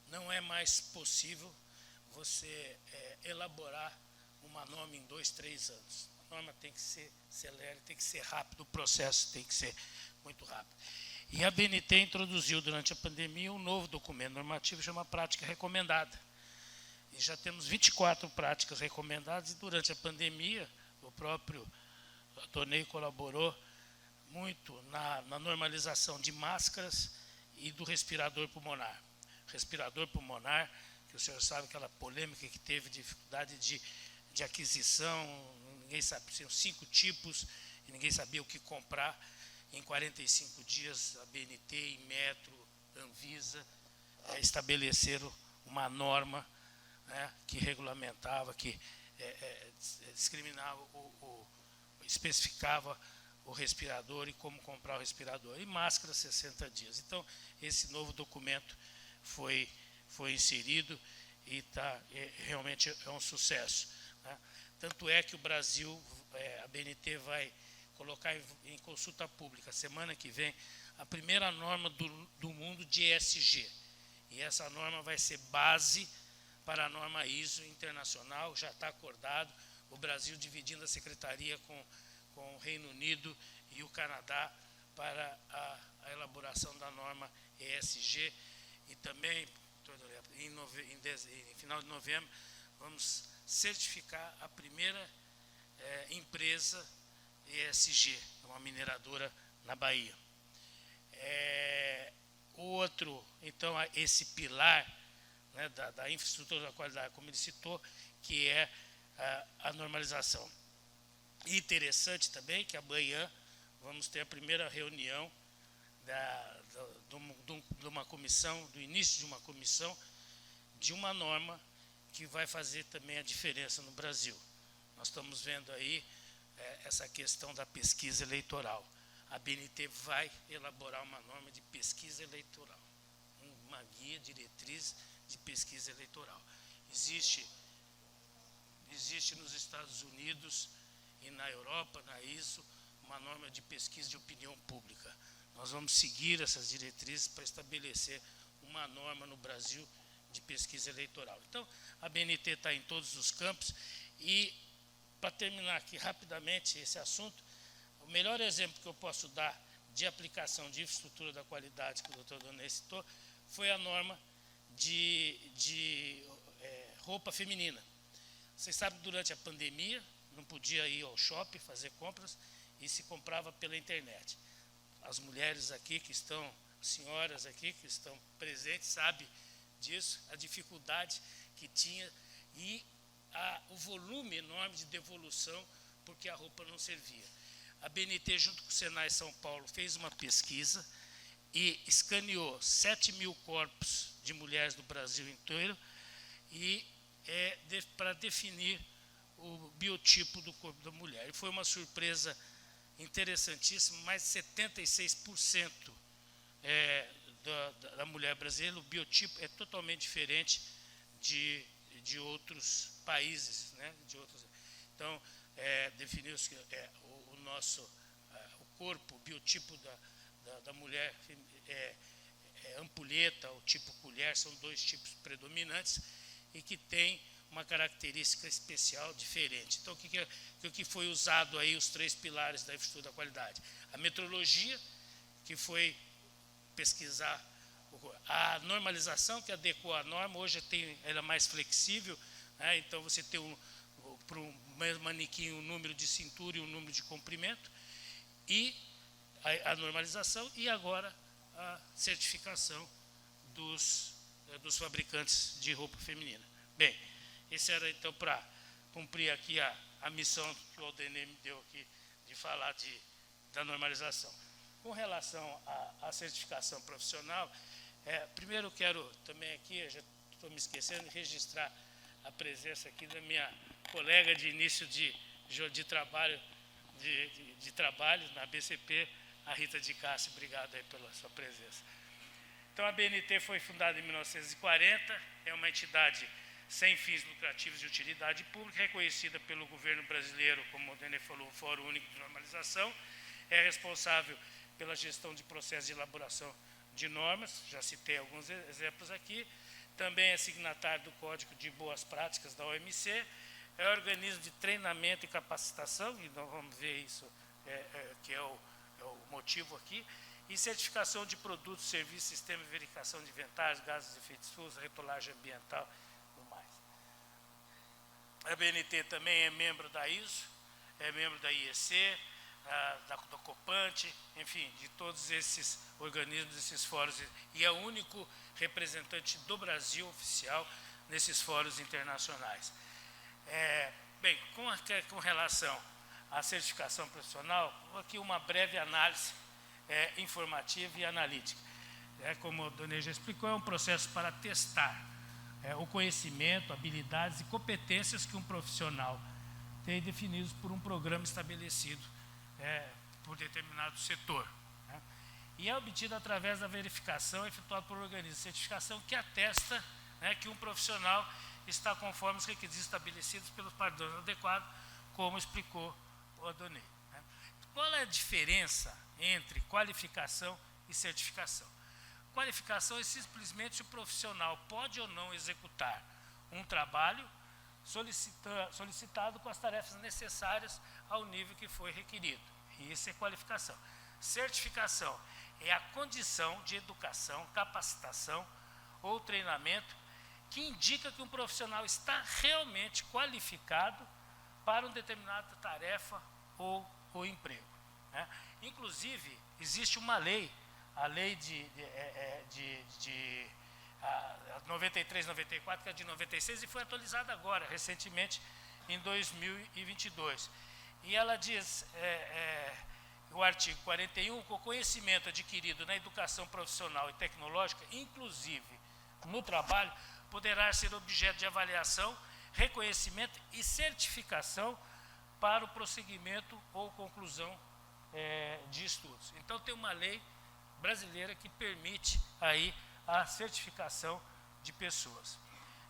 Não é mais possível você elaborar uma norma em 2, 3 anos. A norma tem que ser celere, tem que ser rápido, o processo tem que ser muito rápido. E a BNT introduziu, durante a pandemia, um novo documento normativo chamado Prática Recomendada. E já temos 24 práticas recomendadas, e durante a pandemia, o próprio Aldonei colaborou muito na normalização de máscaras e do respirador pulmonar. Respirador pulmonar, que o senhor sabe, aquela polêmica que teve, dificuldade de aquisição, ninguém sabe, tinham 5 tipos, e ninguém sabia o que comprar. Em 45 dias, a BNT, Inmetro, Anvisa estabeleceram uma norma, né, que regulamentava, que discriminava, especificava o respirador e como comprar o respirador. E máscara 60 dias. Então, esse novo documento foi inserido e realmente é um sucesso, né? Tanto é que o Brasil, a BNT vai colocar em consulta pública, semana que vem, a primeira norma do mundo de ESG. E essa norma vai ser base para a norma ISO internacional, já está acordado, o Brasil dividindo a secretaria com o Reino Unido e o Canadá para a elaboração da norma ESG. E também, em final de novembro, vamos certificar a primeira empresa ESG, uma mineradora na Bahia. O outro, então, esse pilar, né, da infraestrutura da qualidade, como ele citou, que é a normalização. E interessante também que amanhã vamos ter a primeira reunião de uma comissão, do início de uma comissão, de uma norma que vai fazer também a diferença no Brasil. Nós estamos vendo aí essa questão da pesquisa eleitoral. A BNT vai elaborar uma norma de pesquisa eleitoral, uma guia, diretriz de pesquisa eleitoral. Existe nos Estados Unidos e na Europa, na ISO, uma norma de pesquisa de opinião pública. Nós vamos seguir essas diretrizes para estabelecer uma norma no Brasil de pesquisa eleitoral. Então, a BNT está em todos os campos. E, para terminar aqui rapidamente esse assunto, o melhor exemplo que eu posso dar de aplicação de infraestrutura da qualidade que o Dr. Donei citou foi a norma de roupa feminina. Vocês sabem que durante a pandemia não podia ir ao shopping fazer compras e se comprava pela internet. As mulheres aqui que estão, senhoras aqui que estão presentes, sabem disso, a dificuldade que tinha e o volume enorme de devolução porque a roupa não servia. A BNT, junto com o Senai São Paulo, fez uma pesquisa e escaneou 7.000 corpos de mulheres do Brasil inteiro e para definir o biotipo do corpo da mulher. E foi uma surpresa interessantíssima, mais de 76% da mulher brasileira, o biotipo é totalmente diferente de outros países, né? Então, definiu-se que o corpo, o biotipo da mulher ampulheta, o tipo colher, são dois tipos predominantes e que tem uma característica especial diferente. Então, o que foi usado aí, os 3 pilares da infraestrutura da qualidade? A metrologia, que foi pesquisar a normalização, que adequou à norma, hoje ela é mais flexível, né? Então você tem para o mesmo manequim um número de cintura e um número de comprimento, e a normalização, e agora a certificação dos fabricantes de roupa feminina. Bem, esse era então para cumprir aqui a missão que o Aldenei me deu aqui de falar da normalização. Com relação à certificação profissional, primeiro eu quero também aqui, eu já estou me esquecendo, de registrar a presença aqui da minha colega de início de trabalho, de trabalho na BCP, a Rita de Cássia. Obrigado aí pela sua presença. Então, a BNT foi fundada em 1940, é uma entidade sem fins lucrativos de utilidade pública, reconhecida pelo governo brasileiro, como o Dene falou, Fórum Único de Normalização, é responsável pela gestão de processos de elaboração de normas, já citei alguns exemplos aqui, também é signatário do Código de Boas Práticas da OMC, é organismo de treinamento e capacitação, e nós vamos ver isso, que é o motivo aqui, e certificação de produtos, serviços, sistema de verificação de inventários, gases de efeito estufa, rotulagem ambiental e tudo mais. A BNT também é membro da ISO, é membro da IEC, da Copante, enfim, de todos esses organismos, esses fóruns, e é o único representante do Brasil oficial nesses fóruns internacionais. Bem, com relação à certificação profissional, aqui uma breve análise informativa e analítica. como o Donei já explicou, é um processo para testar o conhecimento, habilidades e competências que um profissional tem definidos por um programa estabelecido por determinado setor. Né? E é obtido através da verificação efetuada por organismo de certificação que atesta, né, que um profissional está conforme os requisitos estabelecidos pelos padrões adequados, como explicou o Adonai. Né? Qual é a diferença entre qualificação e certificação? Qualificação é simplesmente o profissional pode ou não executar um trabalho solicitado com as tarefas necessárias ao nível que foi requerido. E isso é qualificação. Certificação é a condição de educação, capacitação ou treinamento que indica que um profissional está realmente qualificado para uma determinada tarefa ou emprego. Né? Inclusive, existe uma lei, a lei de 93, 94, que é de 96, e foi atualizada agora, recentemente, em 2022. E ela diz, o artigo 41, que o conhecimento adquirido na educação profissional e tecnológica, inclusive no trabalho, poderá ser objeto de avaliação, reconhecimento e certificação para o prosseguimento ou conclusão de estudos. Então, tem uma lei brasileira que permite aí a certificação de pessoas.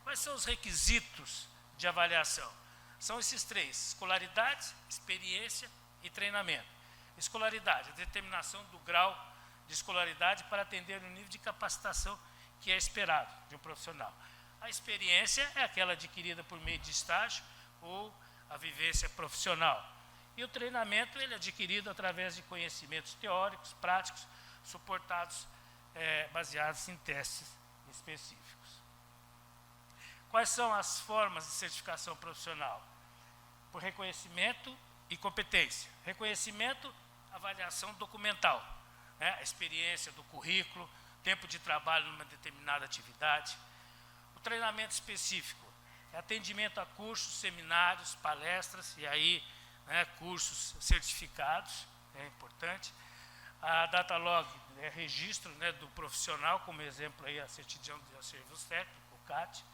Quais são os requisitos de avaliação? São esses três: escolaridade, experiência e treinamento. Escolaridade, a determinação do grau de escolaridade para atender o nível de capacitação que é esperado de um profissional. A experiência é aquela adquirida por meio de estágio ou a vivência profissional. E o treinamento ele é adquirido através de conhecimentos teóricos, práticos, suportados, baseados em testes específicos. Quais são as formas de certificação profissional? Por reconhecimento e competência. Reconhecimento, avaliação documental, né? A experiência do currículo, tempo de trabalho numa determinada atividade. O treinamento específico é atendimento a cursos, seminários, palestras, e aí, né, cursos certificados, é importante. A data log é registro, né, do profissional, como exemplo aí a certidão de serviços técnicos, o CAT.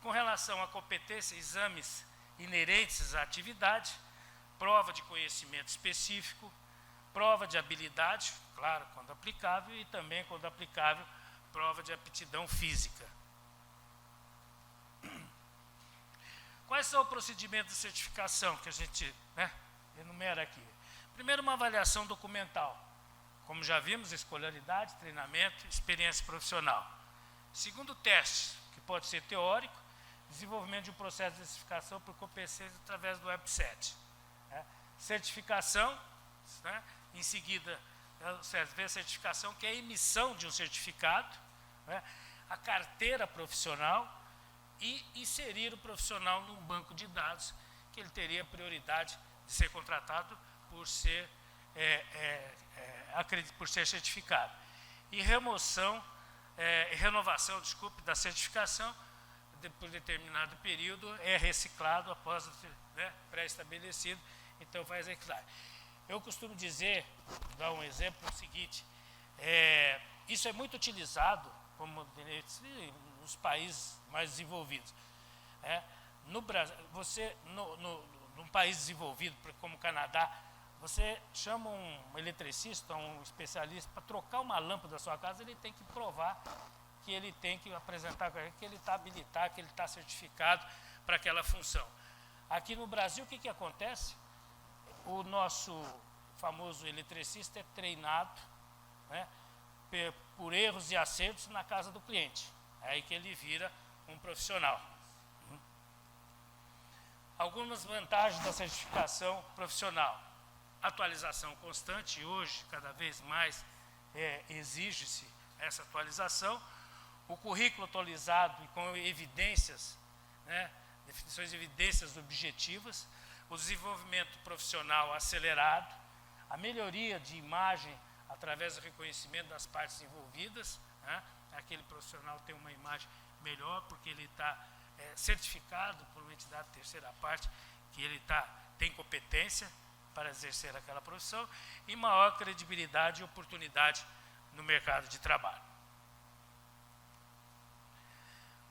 Com relação à competência, exames inerentes à atividade, prova de conhecimento específico, prova de habilidade, claro, quando aplicável, e também, quando aplicável, prova de aptidão física. Quais são os procedimentos de certificação que a gente, né, enumera aqui? Primeiro, uma avaliação documental. Como já vimos, escolaridade, treinamento, experiência profissional. Segundo, teste, que pode ser teórico, desenvolvimento de um processo de certificação por competência através do website. Né? Certificação, né? Em seguida, a certificação, que é a emissão de um certificado, né? A carteira profissional e inserir o profissional num banco de dados, que ele teria prioridade de ser contratado por ser certificado. E renovação da certificação, por determinado período, é reciclado após, né, pré-estabelecido, então faz reciclagem. Eu costumo dizer, dar um exemplo, o seguinte, isso é muito utilizado como nos países mais desenvolvidos. No Brasil, num país desenvolvido, como o Canadá, você chama um eletricista, um especialista, para trocar uma lâmpada da sua casa, ele tem que provar que ele tem que apresentar que ele está habilitado, que ele está certificado para aquela função. Aqui no Brasil, o que acontece? O nosso famoso eletricista é treinado, né, por erros e acertos na casa do cliente. É aí que ele vira um profissional. Algumas vantagens da certificação profissional. Atualização constante, hoje cada vez mais exige-se essa atualização. O currículo atualizado e com evidências, né, definições de evidências objetivas, o desenvolvimento profissional acelerado, a melhoria de imagem através do reconhecimento das partes envolvidas, né, aquele profissional tem uma imagem melhor porque ele está certificado por uma entidade terceira parte, que ele tem competência para exercer aquela profissão, e maior credibilidade e oportunidade no mercado de trabalho.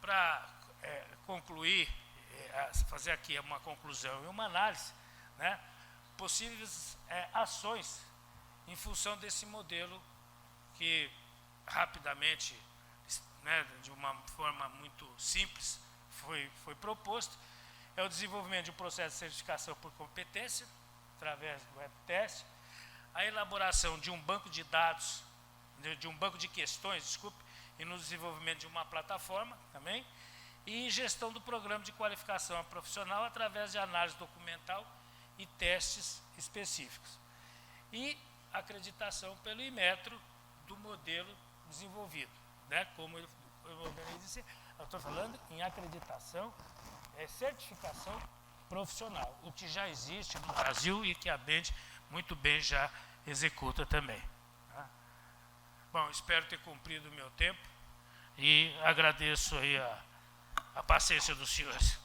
Para concluir, fazer aqui uma conclusão e uma análise, né, possíveis ações em função desse modelo que rapidamente, né, de uma forma muito simples, foi proposto, é o desenvolvimento de um processo de certificação por competência, através do webtest, a elaboração de um banco de dados, de um banco de questões, desculpe, e no desenvolvimento de uma plataforma também, e gestão do programa de qualificação profissional através de análise documental e testes específicos. E acreditação pelo Inmetro do modelo desenvolvido, né? Como eu disse, eu estou falando em acreditação, certificação profissional, o que já existe no Brasil e que a BEND muito bem já executa também. Tá? Bom, espero ter cumprido o meu tempo e agradeço aí a paciência dos senhores.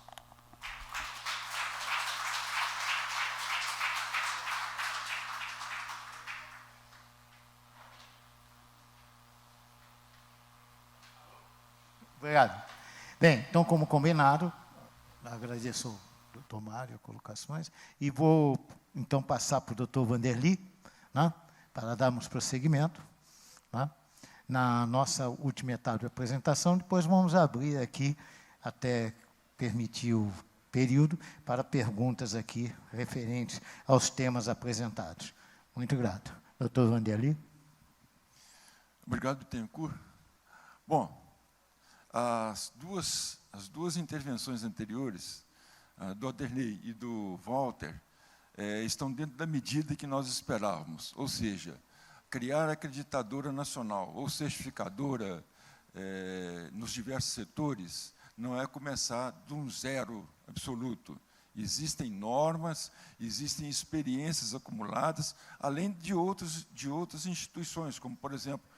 Obrigado. Bem, então, como combinado, agradeço ao doutor Mário as colocações e vou, então, passar para o doutor Vanderly, né, para darmos prosseguimento, né, na nossa última etapa de apresentação. Depois vamos abrir aqui, até permitir o período, para perguntas aqui referentes aos temas apresentados. Muito grato. Doutor Vanderly. Obrigado, Bittencourt. Bom, as duas intervenções anteriores, do Aderley e do Walter, estão dentro da medida que nós esperávamos, ou seja, criar acreditadora nacional ou certificadora nos diversos setores não é começar de um zero absoluto. Existem normas, existem experiências acumuladas, além de outras instituições, como, por exemplo,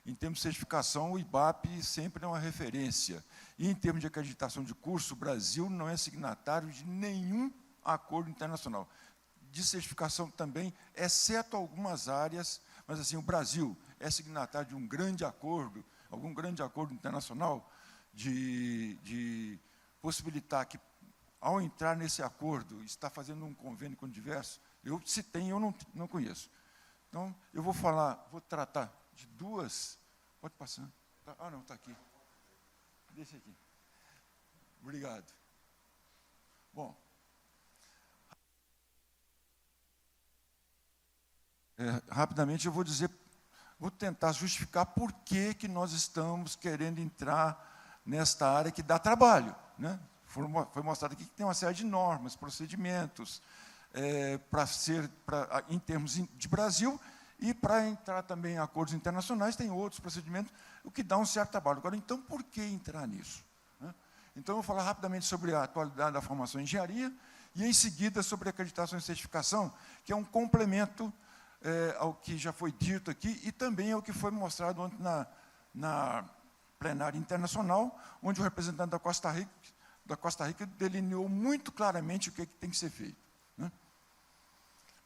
em termos de certificação, o IBAP sempre é uma referência. E, em termos de acreditação de curso, o Brasil não é signatário de nenhum acordo internacional. De certificação também, exceto algumas áreas, mas, assim, o Brasil é signatário de um grande acordo, algum grande acordo internacional, de possibilitar que, ao entrar nesse acordo, está fazendo um convênio com diversos. Se tem, eu não conheço. Então, eu vou tratar de duas. Pode passar. Ah, não, está aqui. Deixa aqui. Obrigado. Bom. Rapidamente eu vou tentar justificar por que nós estamos querendo entrar nesta área que dá trabalho, né? Foi mostrado aqui que tem uma série de normas, procedimentos, em termos de Brasil, e para entrar também em acordos internacionais, tem outros procedimentos, o que dá um certo trabalho. Agora, então, por que entrar nisso? Então, eu vou falar rapidamente sobre a atualidade da formação em engenharia, e, em seguida, sobre a acreditação e certificação, que é um complemento ao que já foi dito aqui, e também ao que foi mostrado ontem na plenária internacional, onde o representante da Costa Rica delineou muito claramente o que tem que ser feito, né?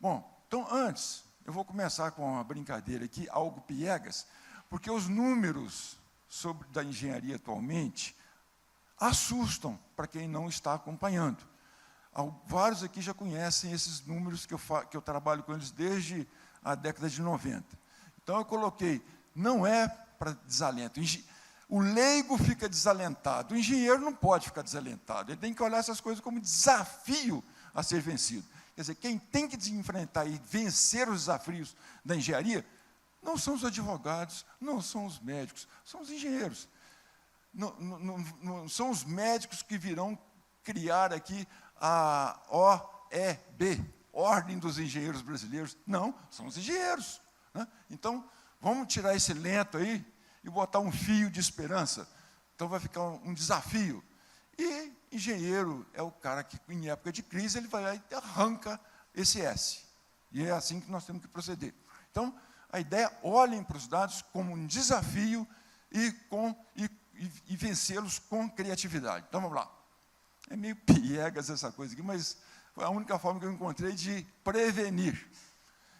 Bom, então, antes, eu vou começar com uma brincadeira aqui, algo piegas, porque os números da engenharia atualmente assustam para quem não está acompanhando. Vários aqui já conhecem esses números que eu trabalho com eles desde a década de 90. Então, eu coloquei, não é para desalento. O leigo fica desalentado, o engenheiro não pode ficar desalentado, ele tem que olhar essas coisas como desafio a ser vencido. Quer dizer, quem tem que enfrentar e vencer os desafios da engenharia não são os advogados, não são os médicos, são os engenheiros. Não são os médicos que virão criar aqui a OEB, Ordem dos Engenheiros Brasileiros. Não, são os engenheiros, né? Então, vamos tirar esse lento aí e botar um fio de esperança. Então, vai ficar um desafio. E engenheiro é o cara que, em época de crise, ele vai lá e arranca esse S. E é assim que nós temos que proceder. Então, a ideia, olhem para os dados como um desafio e vencê-los com criatividade. Então, vamos lá. É meio piegas essa coisa aqui, mas foi a única forma que eu encontrei de prevenir.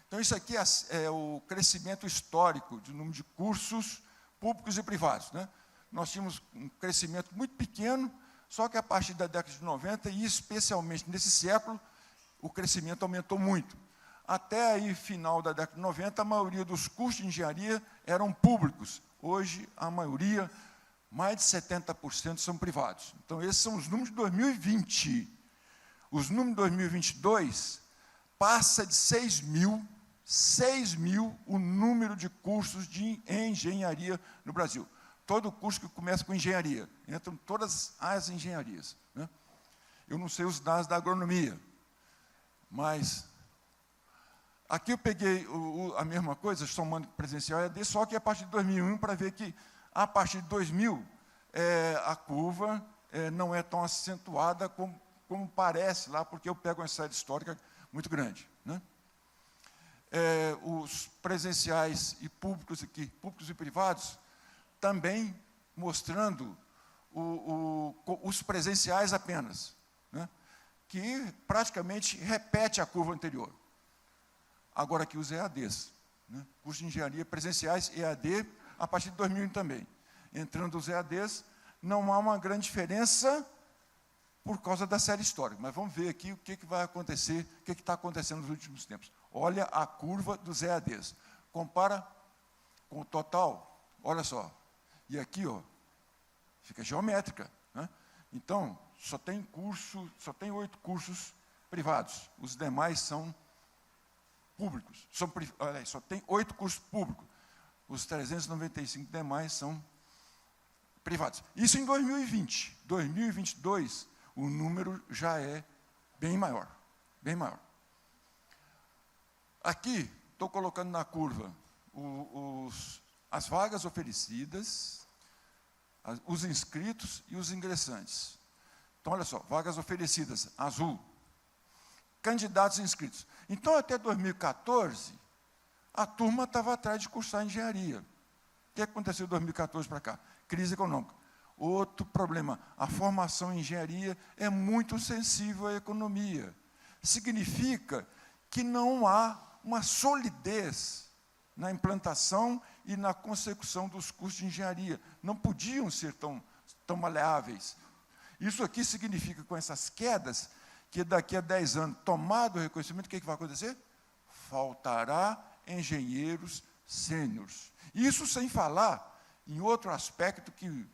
Então, Então, isso aqui é o crescimento histórico do número de cursos públicos e privados, né? Nós tínhamos um crescimento muito pequeno, só que a partir da década de 90, e especialmente nesse século, o crescimento aumentou muito. Até aí, final da década de 90, a maioria dos cursos de engenharia eram públicos. Hoje, a maioria, mais de 70%, são privados. Então, esses são os números de 2020. Os números de 2022 passa de 6 mil o número de cursos de engenharia no Brasil. Todo curso que começa com engenharia, entram todas as engenharias, né? Eu não sei os dados da agronomia, mas aqui eu peguei a mesma coisa, somando presencial e EAD, só que a partir de 2001, para ver que, a partir de 2000, a curva não é tão acentuada como parece lá, porque eu pego uma série histórica muito grande, né? Os presenciais e públicos aqui, públicos e privados, também mostrando os presenciais apenas, né? Que praticamente repete a curva anterior. Agora aqui os EADs, né? Curso de engenharia presenciais, EAD, a partir de 2000 também. Entrando os EADs, não há uma grande diferença por causa da série histórica. Mas vamos ver aqui o que vai acontecer, o que está acontecendo nos últimos tempos. Olha a curva dos EADs. Compara com o total, olha só. E aqui, ó, fica geométrica, né? Então, só tem 8 cursos privados. Os demais são públicos. Só tem 8 cursos públicos. Os 395 demais são privados. Isso em 2020. 2022, o número já é bem maior. Bem maior. Aqui, estou colocando na curva as vagas oferecidas, os inscritos e os ingressantes. Então, olha só, vagas oferecidas, azul. Candidatos inscritos. Então, até 2014, a turma estava atrás de cursar engenharia. O que aconteceu de 2014 para cá? Crise econômica. Outro problema, a formação em engenharia é muito sensível à economia. Significa que não há uma solidez na implantação e na consecução dos cursos de engenharia. Não podiam ser tão maleáveis. Isso aqui significa, com essas quedas, que daqui a 10 anos, tomado o reconhecimento, o que vai acontecer? Faltará engenheiros sêniores. Isso sem falar em outro aspecto que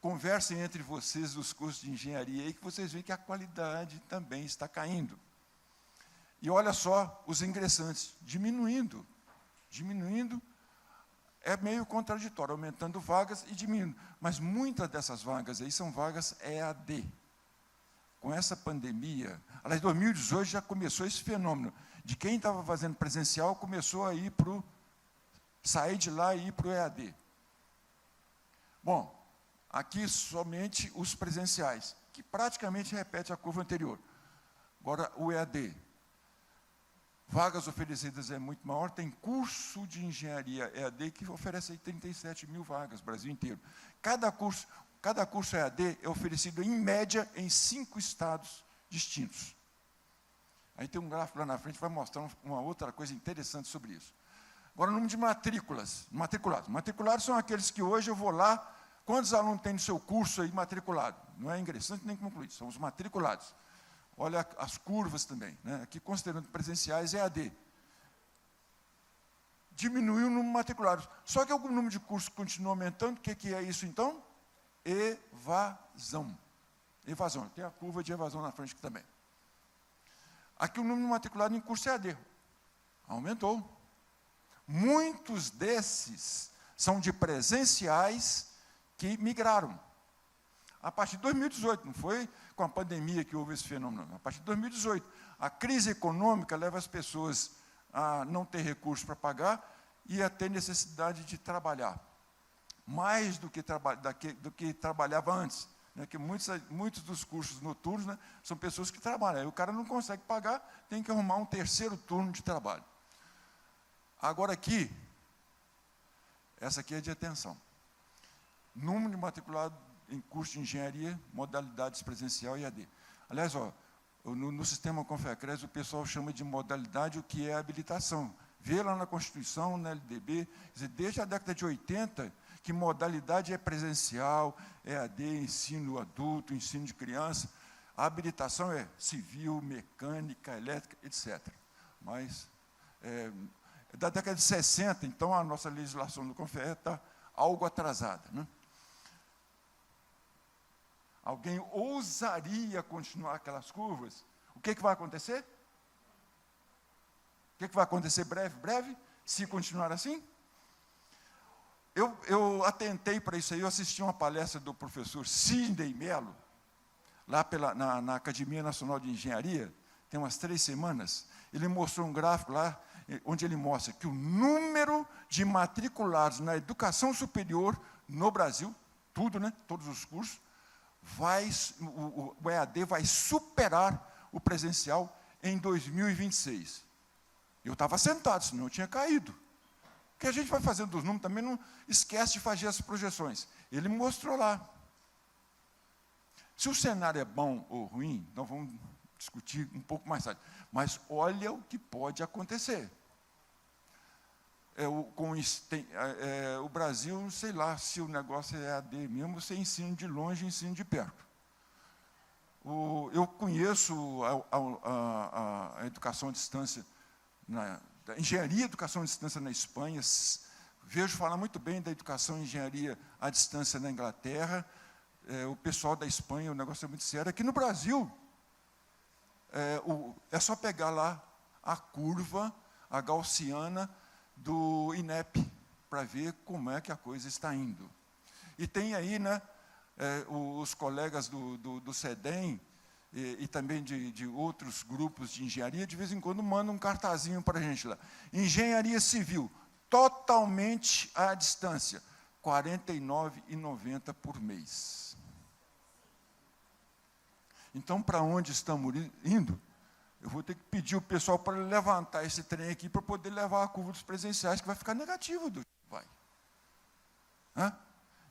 conversem entre vocês dos cursos de engenharia aí, que vocês veem que a qualidade também está caindo. E olha só, os ingressantes diminuindo, é meio contraditório, aumentando vagas e diminuindo. Mas muitas dessas vagas aí são vagas EAD. Com essa pandemia, aliás, em 2018 já começou esse fenômeno, de quem estava fazendo presencial, começou a ir sair de lá e ir para o EAD. Bom, aqui somente os presenciais, que praticamente repete a curva anterior. Agora, o EAD. Vagas oferecidas é muito maior, tem curso de engenharia EAD que oferece aí 37 mil vagas, Brasil inteiro. Cada curso EAD é oferecido, em média, em 5 estados distintos. Aí tem um gráfico lá na frente que vai mostrar uma outra coisa interessante sobre isso. Agora, o número de matrículas, matriculados. Matriculados são aqueles que hoje eu vou lá, quantos alunos tem no seu curso aí matriculado? Não é ingressante nem concluído, são os matriculados. Olha as curvas também, né? Aqui considerando presenciais EAD. Diminuiu o número de matriculados. Só que o número de cursos continua aumentando. O que é isso, então? Evasão. Evasão. Tem a curva de evasão na frente aqui também. Aqui o número de matriculados em curso EAD. Aumentou. Muitos desses são de presenciais que migraram. A partir de 2018, não foi com a pandemia que houve esse fenômeno, não. A partir de 2018, a crise econômica leva as pessoas a não ter recursos para pagar e a ter necessidade de trabalhar, mais do que trabalhava antes, né? Que muitos dos cursos noturnos, né, são pessoas que trabalham, aí o cara não consegue pagar, tem que arrumar um terceiro turno de trabalho. Agora aqui, essa aqui é de atenção. Número de matriculado em curso de engenharia, modalidades presencial e EAD. Aliás, ó, no sistema Confecres, o pessoal chama de modalidade o que é habilitação. Vê lá na Constituição, na LDB, quer dizer, desde a década de 80, que modalidade é presencial, EAD, ensino adulto, ensino de criança. A habilitação é civil, mecânica, elétrica, etc. Mas, da década de 60, então, a nossa legislação do Confecres está algo atrasada, né? Alguém ousaria continuar aquelas curvas? O que vai acontecer? O que vai acontecer breve, se continuar assim? Eu atentei para isso aí, eu assisti uma palestra do professor Sidney Mello, lá na Academia Nacional de Engenharia, tem umas 3 semanas. Ele mostrou um gráfico lá, onde ele mostra que o número de matriculados na educação superior no Brasil, tudo, né, todos os cursos, o EAD vai superar o presencial em 2026. Eu estava sentado, senão eu tinha caído. Porque a gente vai fazendo os números, também não esquece de fazer as projeções. Ele mostrou lá. Se o cenário é bom ou ruim, então vamos discutir um pouco mais tarde. Mas olha o que pode acontecer. O Brasil, sei lá, se o negócio é EAD mesmo, se é ensino de longe, ensino de perto. Eu conheço a educação à distância, a engenharia e educação à distância na Espanha, vejo falar muito bem da educação e engenharia à distância na Inglaterra, o pessoal da Espanha, o negócio é muito sério. Aqui no Brasil, é só pegar lá a curva, a gaussiana, do INEP, para ver como é que a coisa está indo. E tem aí, né, os colegas do CEDEM e também de outros grupos de engenharia, de vez em quando mandam um cartazinho para a gente lá. Engenharia civil, totalmente à distância, R$ 49,90 por mês. Então, para onde estamos indo? Eu vou ter que pedir o pessoal para levantar esse trem aqui para poder levar a curva dos presenciais, que vai ficar negativo.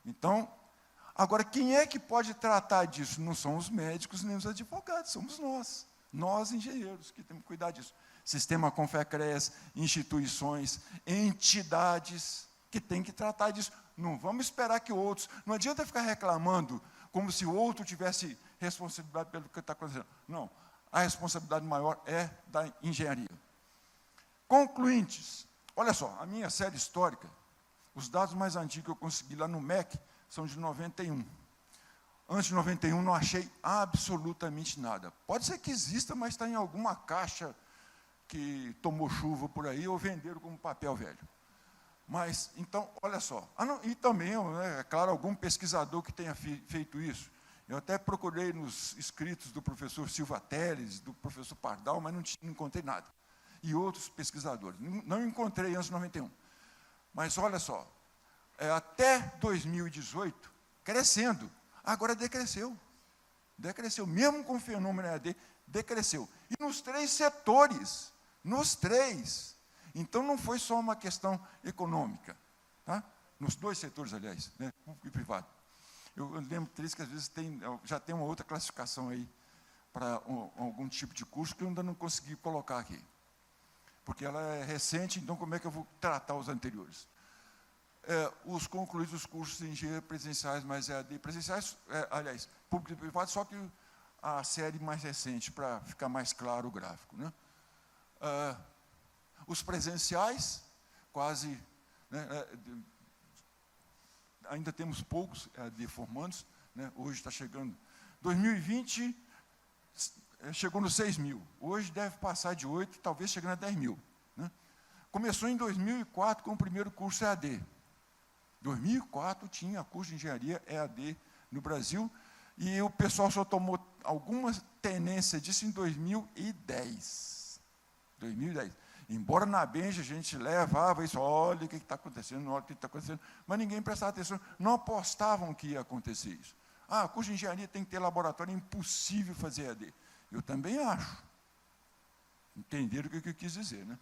Então, agora, quem é que pode tratar disso? Não são os médicos nem os advogados, somos nós engenheiros, que temos que cuidar disso. Sistema Confecres, instituições, entidades que têm que tratar disso. Não vamos esperar que outros... Não adianta ficar reclamando como se o outro tivesse responsabilidade pelo que está acontecendo. Não. A responsabilidade maior é da engenharia. Concluintes. Olha só, a minha série histórica, os dados mais antigos que eu consegui lá no MEC são de 91. Antes de 91 não achei absolutamente nada. Pode ser que exista, mas está em alguma caixa que tomou chuva por aí ou venderam como papel velho. Mas, então, olha só. E também, é claro, algum pesquisador que tenha feito isso. Eu até procurei nos escritos do professor Silva Teles, do professor Pardal, mas não encontrei nada. E outros pesquisadores. Não encontrei antes de 91. Mas olha só, até 2018, crescendo. Agora decresceu. Decresceu. Mesmo com o fenômeno EAD, decresceu. E nos 3 setores. Nos 3. Então, não foi só uma questão econômica. Tá? Nos 2 setores, aliás, né, público e privado. Eu lembro 3 que às vezes já tem uma outra classificação aí para algum tipo de curso que eu ainda não consegui colocar aqui. Porque ela é recente, então como é que eu vou tratar os anteriores? Os concluídos os cursos de engenharia presenciais mais EAD presenciais, aliás, público e privado, só que a série mais recente, para ficar mais claro o gráfico. Né? Os presenciais, quase... Né, ainda temos poucos EAD formandos, né? Hoje está chegando. 2020 chegou nos 6 mil. Hoje deve passar de 8, talvez chegando a 10 mil. Né? Começou em 2004 com o primeiro curso EAD. 2004 tinha curso de engenharia EAD no Brasil e o pessoal só tomou alguma tenência disso em 2010. 2010. Embora na Benja a gente levava isso, olha o que está acontecendo, olha o que está acontecendo, mas ninguém prestava atenção, não apostavam que ia acontecer isso. Curso de engenharia tem que ter laboratório, é impossível fazer EAD. Eu também acho. Entenderam o que eu quis dizer, né?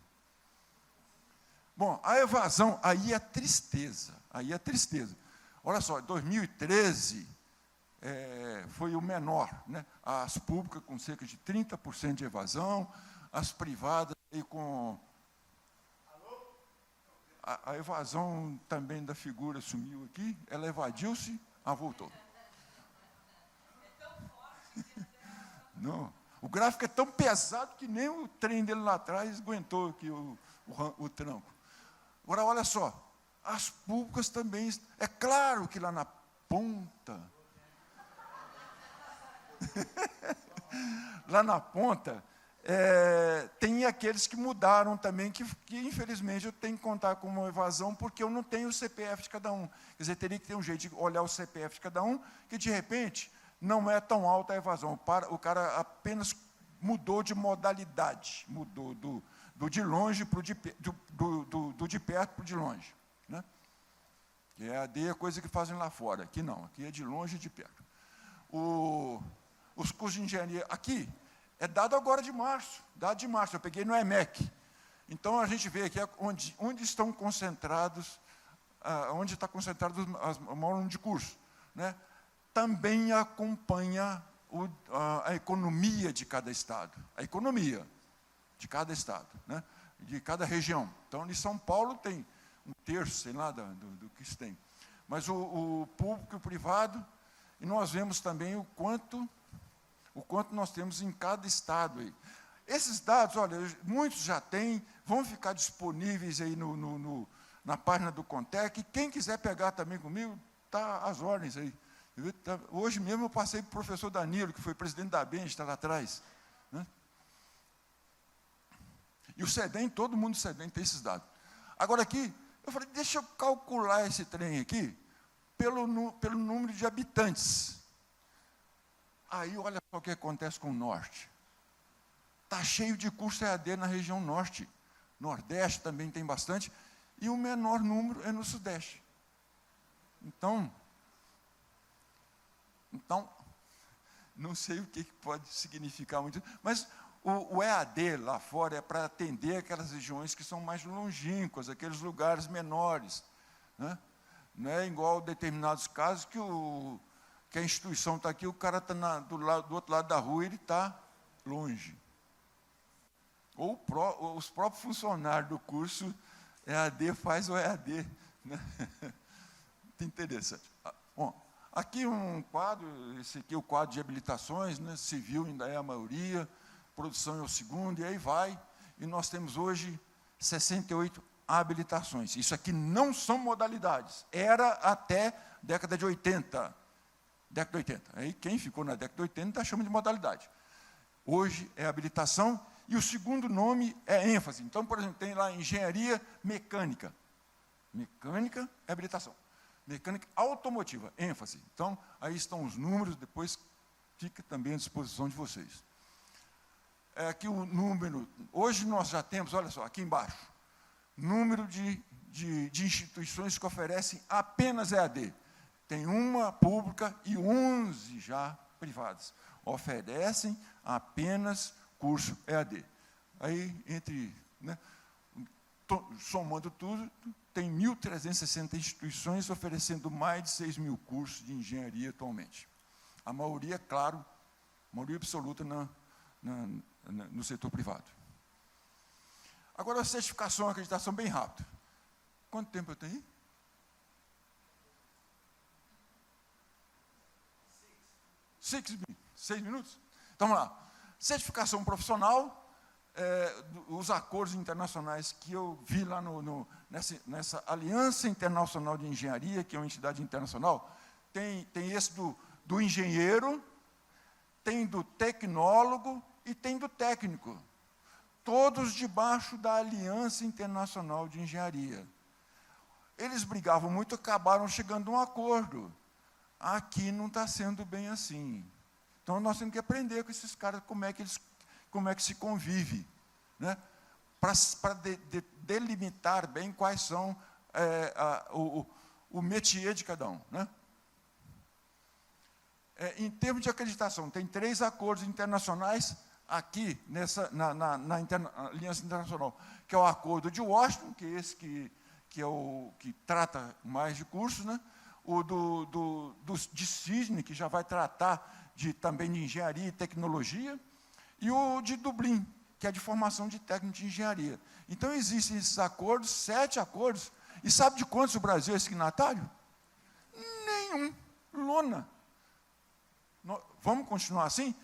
Bom, a evasão, aí é tristeza. Olha só, em 2013, foi o menor, né? As públicas com cerca de 30% de evasão, as privadas e com... A evasão também da figura sumiu aqui, ela evadiu-se, voltou. Não, o gráfico é tão pesado que nem o trem dele lá atrás aguentou aqui o tranco. Agora, olha só, as públicas também... É claro que lá na ponta... lá na ponta, tem aqueles que mudaram também, que infelizmente eu tenho que contar com uma evasão, porque eu não tenho o CPF de cada um. Quer dizer, teria que ter um jeito de olhar o CPF de cada um, que de repente não é tão alta a evasão. O cara apenas mudou de modalidade, mudou do de longe para o de perto para o de longe. Né? Que EAD é coisa que fazem lá fora, aqui não, aqui é de longe e de perto. Os cursos de engenharia aqui é dado agora de março, eu peguei no EMEC. Então, a gente vê aqui onde estão concentrados, onde está concentrado o maior número de cursos. Né? Também acompanha a economia de cada estado, a economia de cada estado, né? De cada região. Então, em São Paulo tem 1/3, sei lá, do que se tem. Mas o público e o privado, e nós vemos também o quanto nós temos em cada estado. Aí. Esses dados, olha, muitos já têm, vão ficar disponíveis aí na página do Contec, e quem quiser pegar também comigo, está às ordens aí. Hoje mesmo eu passei para o professor Danilo, que foi presidente da ABEN, está lá atrás. Né? E o SEDEM, todo mundo do SEDEM tem esses dados. Agora aqui, eu falei, deixa eu calcular esse trem aqui pelo número de habitantes. Aí, olha só o que acontece com o norte. Está cheio de curso EAD na região norte. Nordeste também tem bastante. E o menor número é no sudeste. Então, não sei o que pode significar muito, mas o EAD lá fora é para atender aquelas regiões que são mais longínquas, aqueles lugares menores. Né? Não é igual a determinados casos que a instituição está aqui, o cara está do outro lado da rua e ele está longe. Ou os próprios funcionários do curso EAD faz o EAD. Né? Interessante. Bom, aqui um quadro, esse aqui é o quadro de habilitações, né? Civil ainda é a maioria, produção é o segundo, e aí vai. E nós temos hoje 68 habilitações. Isso aqui não são modalidades. Era até década de 80. Década de 80. Aí quem ficou na década de 80 chama de modalidade. Hoje é habilitação, e o segundo nome é ênfase. Então, por exemplo, tem lá engenharia mecânica. Mecânica é habilitação. Mecânica automotiva, ênfase. Então, aí estão os números, depois fica também à disposição de vocês. Aqui o número, hoje nós já temos, olha só, aqui embaixo, número de instituições que oferecem apenas EAD. Tem uma pública e 11 já privadas. Oferecem apenas curso EAD. Aí, somando tudo, tem 1.360 instituições oferecendo mais de 6.000 cursos de engenharia atualmente. A maioria, claro, a maioria absoluta no setor privado. Agora, a certificação e acreditação bem rápido. Quanto tempo eu tenho aí? 6 minutos? Então, vamos lá. Certificação profissional, os acordos internacionais que eu vi lá nessa Aliança Internacional de Engenharia, que é uma entidade internacional, tem esse do engenheiro, tem do tecnólogo e tem do técnico. Todos debaixo da Aliança Internacional de Engenharia. Eles brigavam muito, acabaram chegando a um acordo. Aqui não está sendo bem assim. Então, nós temos que aprender com esses caras como é que se convive, né? Para delimitar bem quais são o métier de cada um. Né? Em termos de acreditação, tem 3 acordos internacionais aqui, na Aliança Internacional, que é o Acordo de Washington, que é esse que é o que trata mais de cursos, né? o de Sydney, que já vai tratar também de engenharia e tecnologia, e o de Dublin, que é de formação de técnico de engenharia. Então, existem esses acordos, 7 acordos, e sabe de quantos o Brasil é signatário? Nenhum. Lona. Vamos continuar assim?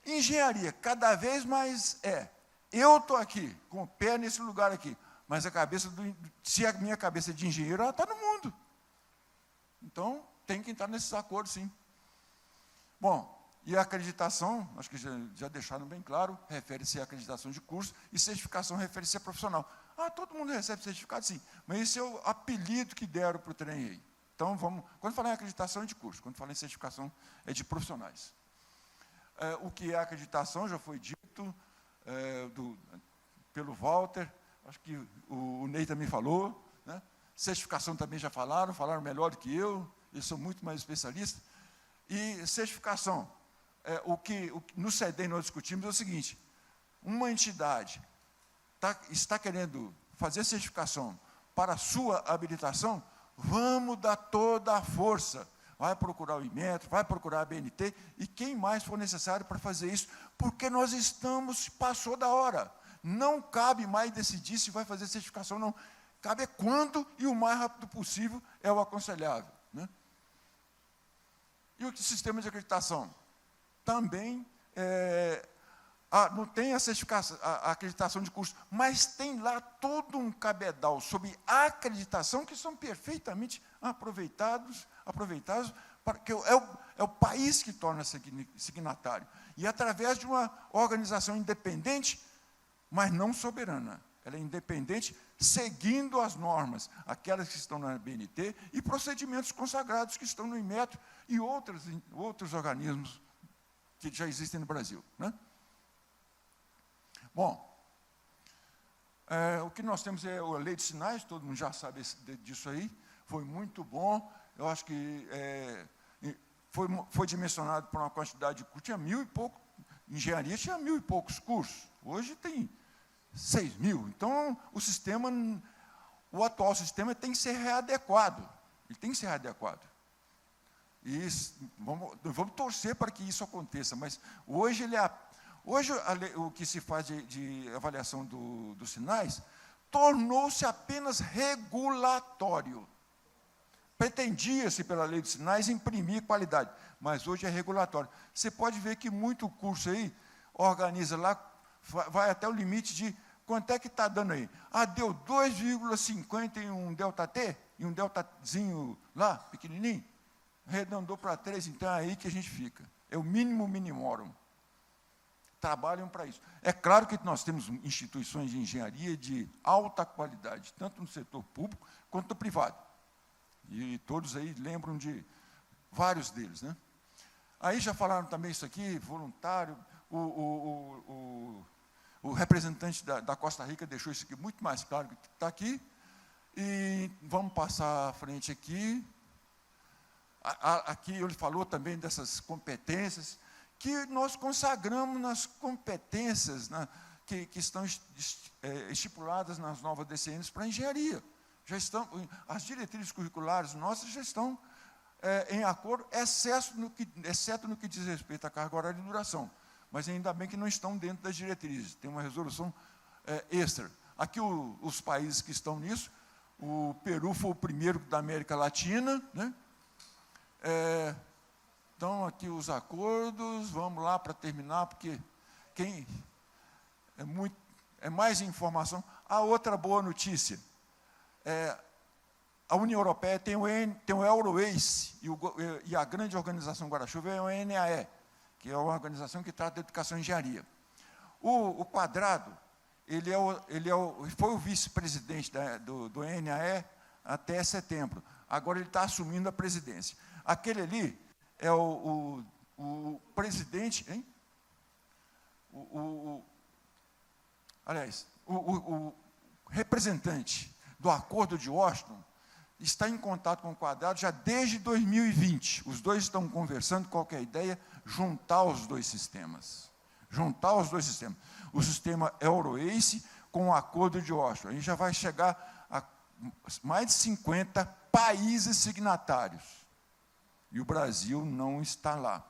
Engenharia, cada vez mais eu estou aqui, com o pé nesse lugar aqui, mas se a minha cabeça é de engenheiro, ela está no mundo. Então, tem que entrar nesses acordos, sim. Bom, e a acreditação, acho que já deixaram bem claro, refere-se à acreditação de curso, e certificação refere-se a profissional. Todo mundo recebe certificado, sim, mas esse é o apelido que deram para o trem aí. Então, quando falar em acreditação é de curso, quando falar em certificação é de profissionais. O que é acreditação já foi dito pelo Walter, acho que o Ney também falou, né? Certificação também já falaram melhor do que eu sou muito mais especialista. E certificação, o que no CEDEM nós discutimos é o seguinte: uma entidade está querendo fazer certificação para a sua habilitação, vamos dar toda a força. Vai procurar o Inmetro, vai procurar a BNT, e quem mais for necessário para fazer isso, porque nós passou da hora. Não cabe mais decidir se vai fazer certificação ou não. Cabe quando e o mais rápido possível é o aconselhável, né? E o sistema de acreditação? Também não tem a certificação, a acreditação de curso, mas tem lá todo um cabedal sobre acreditação que são perfeitamente aproveitados para que é o país que torna signatário. E através de uma organização independente, mas não soberana. Ela é independente, seguindo as normas, aquelas que estão na BNT, e procedimentos consagrados que estão no Inmetro e outros organismos que já existem no Brasil, né? Bom, o que nós temos é a Lei de Sinais, todo mundo já sabe disso aí, foi muito bom, eu acho que foi dimensionado por uma quantidade de cursos, tinha 1.000 e pouco, engenharia tinha 1.000 e poucos cursos, hoje tem 6.000, então o atual sistema tem que ser readequado, ele tem que ser readequado. E vamos torcer para que isso aconteça, mas hoje o que se faz de avaliação dos sinais tornou-se apenas regulatório. Pretendia-se, pela lei dos sinais, imprimir qualidade, mas hoje é regulatório. Você pode ver que muito curso aí organiza lá, vai até o limite de quanto é que está dando aí. Deu 2,51 ΔT, e um deltazinho lá, pequenininho, arredondou para 3, então é aí que a gente fica. É o mínimo minimorum. Trabalham para isso. É claro que nós temos instituições de engenharia de alta qualidade, tanto no setor público quanto no privado. E todos aí lembram de vários deles, né? Aí já falaram também isso aqui, voluntário, o representante da Costa Rica deixou isso aqui muito mais claro que está aqui. E vamos passar à frente aqui. Aqui ele falou também dessas competências, que nós consagramos nas competências, né, que estão estipuladas nas novas DCNs para a engenharia. As diretrizes curriculares nossas já estão em acordo, exceto no que diz respeito à carga horária de duração. Mas ainda bem que não estão dentro das diretrizes, tem uma resolução extra. Aqui os países que estão nisso, o Peru foi o primeiro da América Latina, né? Então, aqui os acordos, vamos lá para terminar, porque é mais informação. A outra boa notícia, a União Europeia tem o Euroace, e a grande organização Guarda-Chuva é o NAE, que é uma organização que trata de educação e engenharia. O Quadrado, foi o vice-presidente do NAE até setembro, agora ele está assumindo a presidência. Aquele ali é o presidente, hein? Aliás, o representante do Acordo de Washington está em contato com o Quadrado já desde 2020. Os dois estão conversando, qualquer ideia, juntar os dois sistemas. O sistema Euroace com o Acordo de Washington. A gente já vai chegar a mais de 50 países signatários. E o Brasil não está lá.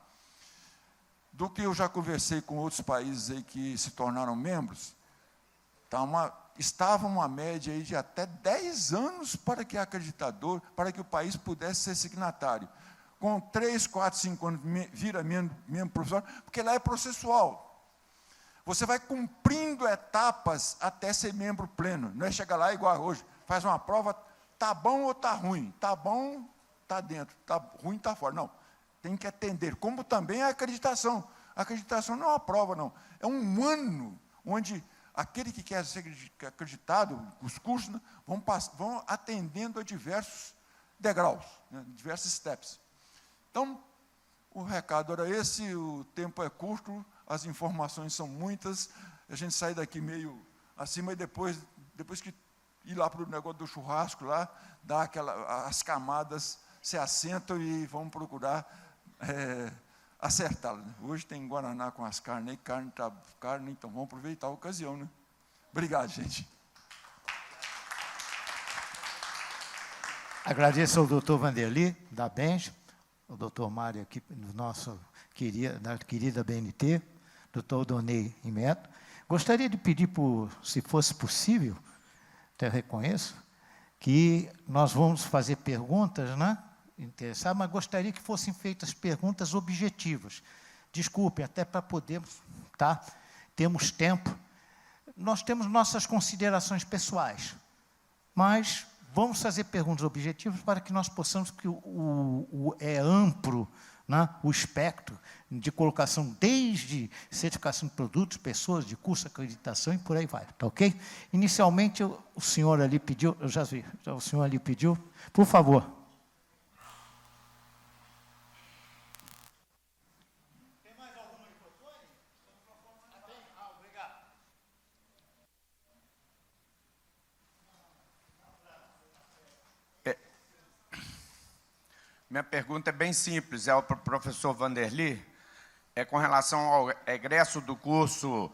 Do que eu já conversei com outros países aí que se tornaram membros, estava uma média aí de até 10 anos para que o país pudesse ser signatário. Com 3, 4, 5 anos vira membro profissional, porque lá é processual. Você vai cumprindo etapas até ser membro pleno. Não é chegar lá igual hoje, faz uma prova, está bom ou está ruim? Está bom, está dentro, está ruim, está fora. Não, tem que atender. Como também a acreditação. A acreditação não é uma prova, não. É um ano onde aquele que quer ser acreditado, os cursos, né, vão atendendo a diversos degraus, né, diversos steps. Então, o recado era esse, o tempo é curto, as informações são muitas, a gente sai daqui meio acima e depois que ir lá para o negócio do churrasco, lá, dá as camadas se assentam e vão procurar acertá-las. Né? Hoje tem guaraná com as carnes, carne, então vamos aproveitar a ocasião. Né? Obrigado, gente. Agradeço ao doutor Vanderly, da BENJ, o doutor Mário, aqui, nosso querida BNT, doutor Odonei Imeto. Gostaria de pedir, se fosse possível, até reconheço, que nós vamos fazer perguntas, né, interessadas, mas gostaria que fossem feitas perguntas objetivas. Desculpe, até para podermos, tá? Temos tempo. Nós temos nossas considerações pessoais, mas vamos fazer perguntas objetivas para que nós possamos, que é amplo, né, o espectro de colocação, desde certificação de produtos, pessoas, de curso, acreditação e por aí vai, tá ok? Inicialmente, o senhor ali pediu, eu já vi, o senhor ali pediu, por favor. Tem mais algum microfone? Obrigado. Minha pergunta é bem simples, é para o professor Vanderly, é com relação ao egresso do curso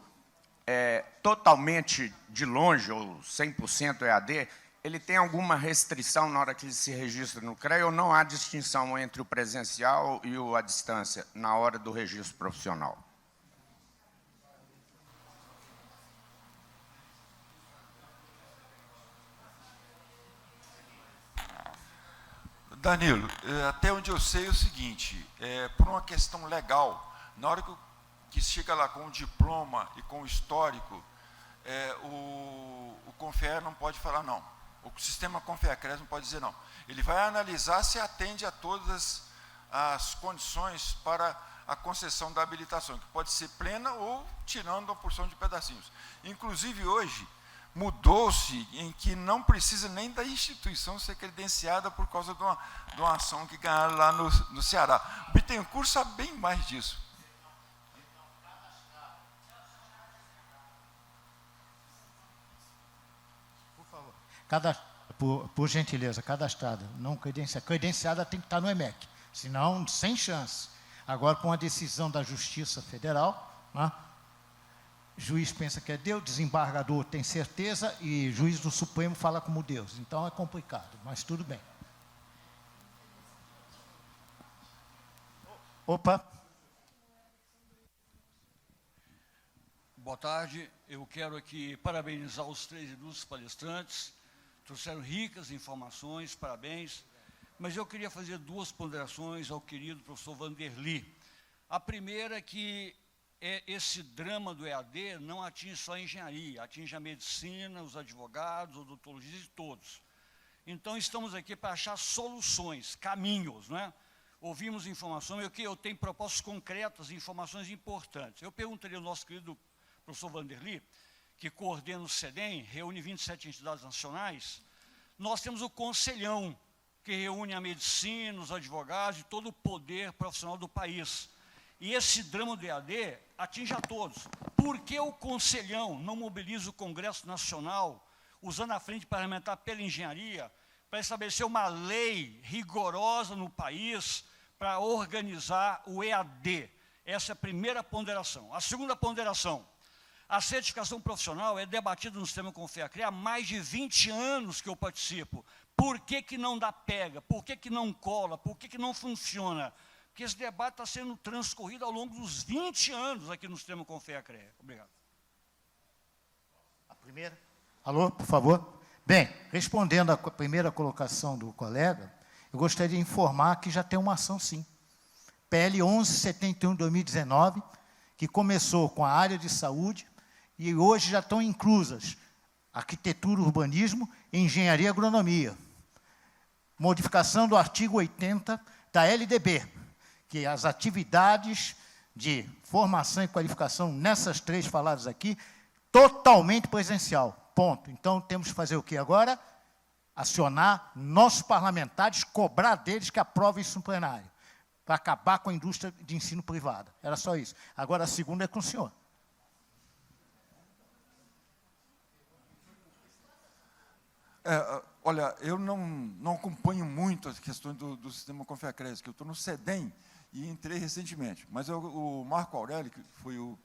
totalmente de longe, ou 100% EAD, ele tem alguma restrição na hora que ele se registra no CREA, ou não há distinção entre o presencial e a distância na hora do registro profissional? Danilo, até onde eu sei é o seguinte, por uma questão legal, na hora que chega lá com o diploma e com o histórico, o Confer não pode falar não. O sistema Confer-Cres não pode dizer não. Ele vai analisar se atende a todas as condições para a concessão da habilitação, que pode ser plena ou tirando uma porção de pedacinhos. Inclusive, hoje, mudou-se em que não precisa nem da instituição ser credenciada por causa de uma ação que ganharam lá no Ceará. O Bittencourt sabe bem mais disso. Por favor. Por gentileza, cadastrada, não credenciada. Credenciada tem que estar no EMEC, senão, sem chance. Agora, com a decisão da Justiça Federal, né, juiz pensa que é Deus, desembargador tem certeza e juiz do Supremo fala como Deus. Então é complicado, mas tudo bem. Opa. Boa tarde. Eu quero aqui parabenizar os 3 ilustres palestrantes. Trouxeram ricas informações, parabéns. Mas eu queria fazer 2 ponderações ao querido professor Vanderly. A primeira é que esse drama do EAD não atinge só a engenharia, atinge a medicina, os advogados, os odontologistas e todos. Então, estamos aqui para achar soluções, caminhos, né? Ouvimos informações, eu tenho propostas concretas, informações importantes. Eu perguntaria ao nosso querido professor Vanderly, que coordena o CEDEM, reúne 27 entidades nacionais, nós temos o Conselhão, que reúne a medicina, os advogados e todo o poder profissional do país. E esse drama do EAD atinge a todos. Por que o Conselhão não mobiliza o Congresso Nacional, usando a frente parlamentar pela engenharia, para estabelecer uma lei rigorosa no país para organizar o EAD? Essa é a primeira ponderação. A segunda ponderação, a certificação profissional é debatida no sistema Confer-Crea há mais de 20 anos que eu participo, Por que não dá pega? Por que não cola? Por que não funciona? Porque esse debate está sendo transcorrido ao longo dos 20 anos aqui no sistema Confea-CREA. Obrigado. A primeira? Alô, por favor. Bem, respondendo à primeira colocação do colega, eu gostaria de informar que já tem uma ação, sim. PL 1171 de 2019, que começou com a área de saúde e hoje já estão inclusas arquitetura, urbanismo e engenharia e agronomia. Modificação do artigo 80 da LDB, que as atividades de formação e qualificação nessas três faladas aqui, totalmente presencial, ponto. Então, temos que fazer o quê agora? Acionar nossos parlamentares, cobrar deles que aprovem isso no plenário, para acabar com a indústria de ensino privada. Era só isso. Agora, a segunda é com o senhor. Olha, eu não acompanho muito as questões do sistema Confea-CREA, que eu estou no SEDEM e entrei recentemente. Mas o Marco Aurélio, que foi o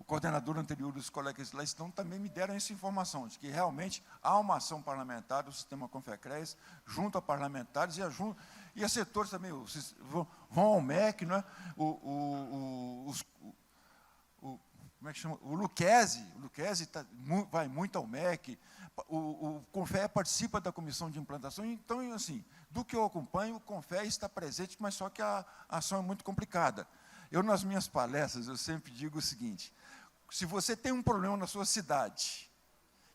coordenador anterior dos colegas lá, então também me deram essa informação, de que realmente há uma ação parlamentar do sistema Confea-CREA, junto a parlamentares e a setores também, vão ao MEC, né? Como é que chama? O Luquezzi vai muito ao MEC, o Confea participa da comissão de implantação, então, assim, do que eu acompanho, o Confea está presente, mas só que a ação é muito complicada. Eu, nas minhas palestras, eu sempre digo o seguinte: se você tem um problema na sua cidade,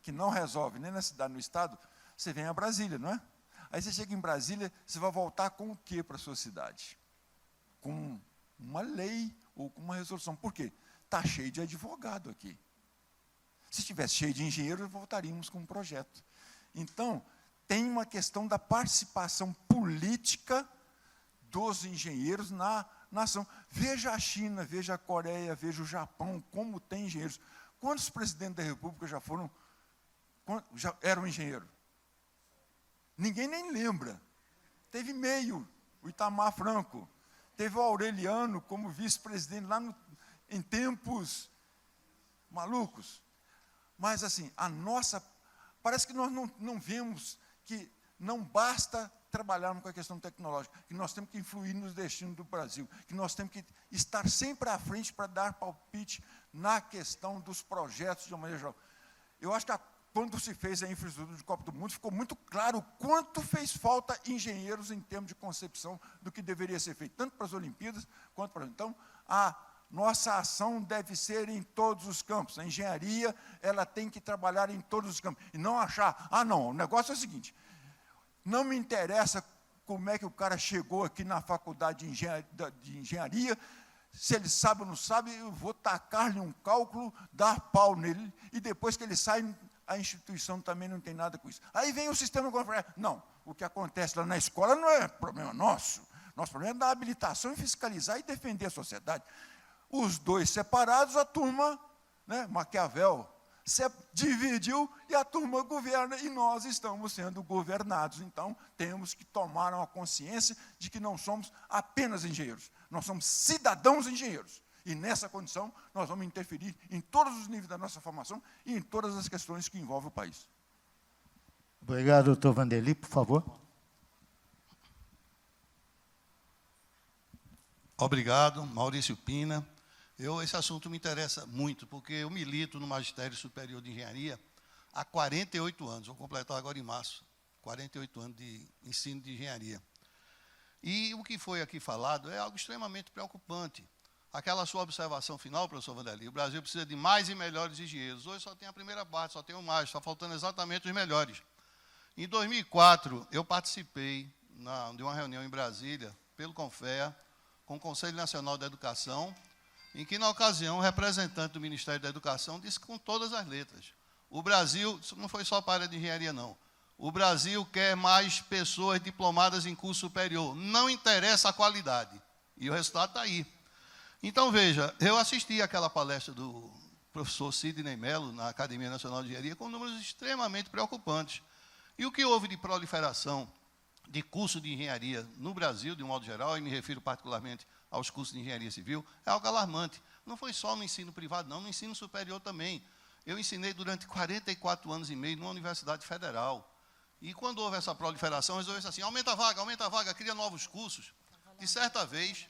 que não resolve nem na cidade, no estado, você vem a Brasília, não é? Aí você chega em Brasília, você vai voltar com o quê para a sua cidade? Com uma lei ou com uma resolução. Por quê? Está cheio de advogado aqui. Se estivesse cheio de engenheiros, voltaríamos com um projeto. Então, tem uma questão da participação política dos engenheiros na nação. Veja a China, veja a Coreia, veja o Japão, como tem engenheiros. Quantos presidentes da República já eram engenheiros? Ninguém nem lembra. Teve meio, o Itamar Franco. Teve o Aureliano como vice-presidente lá em tempos malucos. Mas, assim, parece que nós não vemos que não basta trabalharmos com a questão tecnológica, que nós temos que influir nos destinos do Brasil, que nós temos que estar sempre à frente para dar palpite na questão dos projetos de uma maneira geral. Eu acho que quando se fez a infraestrutura de Copa do Mundo, ficou muito claro quanto fez falta engenheiros em termos de concepção do que deveria ser feito, tanto para as Olimpíadas, quanto para... Então, nossa ação deve ser em todos os campos. A engenharia, ela tem que trabalhar em todos os campos. E não achar, não, o negócio é o seguinte, não me interessa como é que o cara chegou aqui na faculdade de engenharia, se ele sabe ou não sabe, eu vou tacar-lhe um cálculo, dar pau nele, e depois que ele sai, a instituição também não tem nada com isso. Aí vem o sistema... Não, o que acontece lá na escola não é problema nosso. Nosso problema é dar habilitação e fiscalizar e defender a sociedade. Os dois separados, a turma, né, Maquiavel, se dividiu e a turma governa e nós estamos sendo governados. Então, temos que tomar uma consciência de que não somos apenas engenheiros, nós somos cidadãos engenheiros. E nessa condição, nós vamos interferir em todos os níveis da nossa formação e em todas as questões que envolvem o país. Obrigado, doutor Vanderly, por favor. Obrigado, Maurício Pina. Esse assunto me interessa muito, porque eu milito no Magistério Superior de Engenharia há 48 anos, vou completar agora em março, 48 anos de ensino de engenharia. E o que foi aqui falado é algo extremamente preocupante. Aquela sua observação final, professor Vanderly, o Brasil precisa de mais e melhores engenheiros. Hoje só tem a primeira parte, só tem o mais, está faltando exatamente os melhores. Em 2004, eu participei de uma reunião em Brasília, pelo Confea, com o Conselho Nacional da Educação, em que, na ocasião, o representante do Ministério da Educação disse com todas as letras, o Brasil, isso não foi só para a área de engenharia, não, o Brasil quer mais pessoas diplomadas em curso superior, não interessa a qualidade, e o resultado está aí. Então, veja, eu assisti àquela palestra do professor Sidney Mello, na Academia Nacional de Engenharia, com números extremamente preocupantes. E o que houve de proliferação de curso de engenharia no Brasil, de um modo geral, e me refiro particularmente aos cursos de engenharia civil, é algo alarmante. Não foi só no ensino privado, não, no ensino superior também. Eu ensinei durante 44 anos e meio numa universidade federal. E quando houve essa proliferação, resolveu assim, aumenta a vaga, cria novos cursos. De certa vez,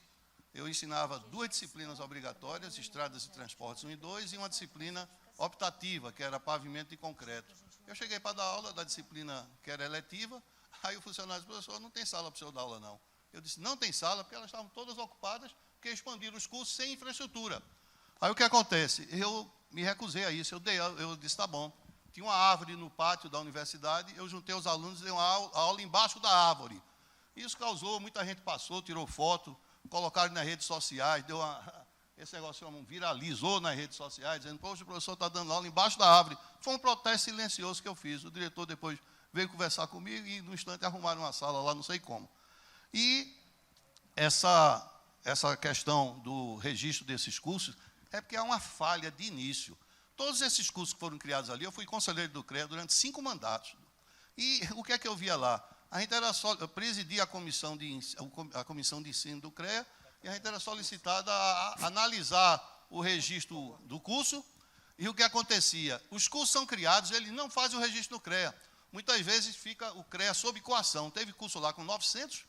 eu ensinava 2 disciplinas obrigatórias, estradas e transportes 1 e 2, e uma disciplina optativa, que era pavimento e concreto. Eu cheguei para dar aula da disciplina que era eletiva, aí o funcionário disse, professor, não tem sala para o senhor dar aula, não. Eu disse, não tem sala, porque elas estavam todas ocupadas, porque expandiram os cursos sem infraestrutura. Aí o que acontece? Eu me recusei a isso, eu disse, tá bom. Tinha uma árvore no pátio da universidade, eu juntei os alunos e dei uma aula embaixo da árvore. Isso causou, muita gente passou, tirou foto, colocaram nas redes sociais, esse negócio viralizou nas redes sociais, dizendo, poxa, o professor está dando aula embaixo da árvore. Foi um protesto silencioso que eu fiz. O diretor depois veio conversar comigo e, no instante, arrumaram uma sala lá, não sei como. E essa questão do registro desses cursos é porque há uma falha de início. Todos esses cursos que foram criados ali, eu fui conselheiro do CREA durante 5 mandatos. E o que é que eu via lá? A gente era só, eu presidia a comissão de ensino do CREA, e a gente era solicitada a analisar o registro do curso, e o que acontecia? Os cursos são criados, eles não fazem o registro no CREA. Muitas vezes fica o CREA sob coação. Teve curso lá com 900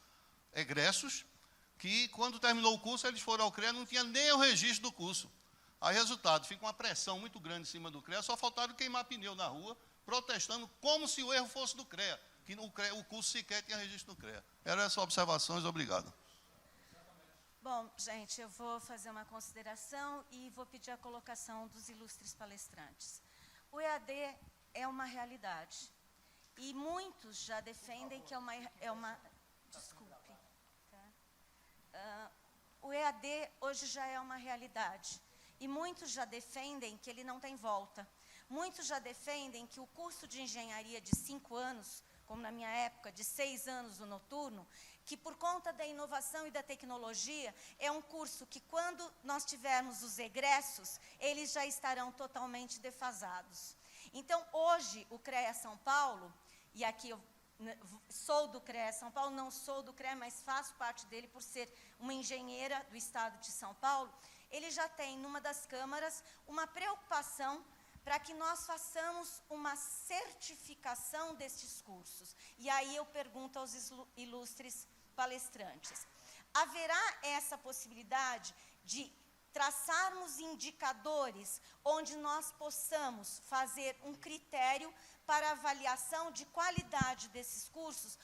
egressos, que quando terminou o curso, eles foram ao CREA, não tinha nem o registro do curso. Aí, resultado, fica uma pressão muito grande em cima do CREA, só faltaram queimar pneu na rua, protestando como se o erro fosse do CREA, que o curso sequer tinha registro no CREA. Eram essas observações, obrigado. Bom, gente, eu vou fazer uma consideração e vou pedir a colocação dos ilustres palestrantes. O EAD é uma realidade, e muitos já defendem que é uma desculpe. Tá? O EAD hoje já é uma realidade. E muitos já defendem que ele não tem volta. Muitos já defendem que o curso de engenharia de 5 anos, como na minha época, de 6 anos o noturno, que por conta da inovação e da tecnologia, é um curso que quando nós tivermos os egressos, eles já estarão totalmente defasados. Então, hoje, o CREA São Paulo, e aqui eu sou do CREA São Paulo, não sou do CREA, mas faço parte dele por ser uma engenheira do estado de São Paulo, ele já tem, numa das câmaras, uma preocupação para que nós façamos uma certificação destes cursos. E aí eu pergunto aos ilustres palestrantes, haverá essa possibilidade de traçarmos indicadores onde nós possamos fazer um critério para avaliação de qualidade desses cursos,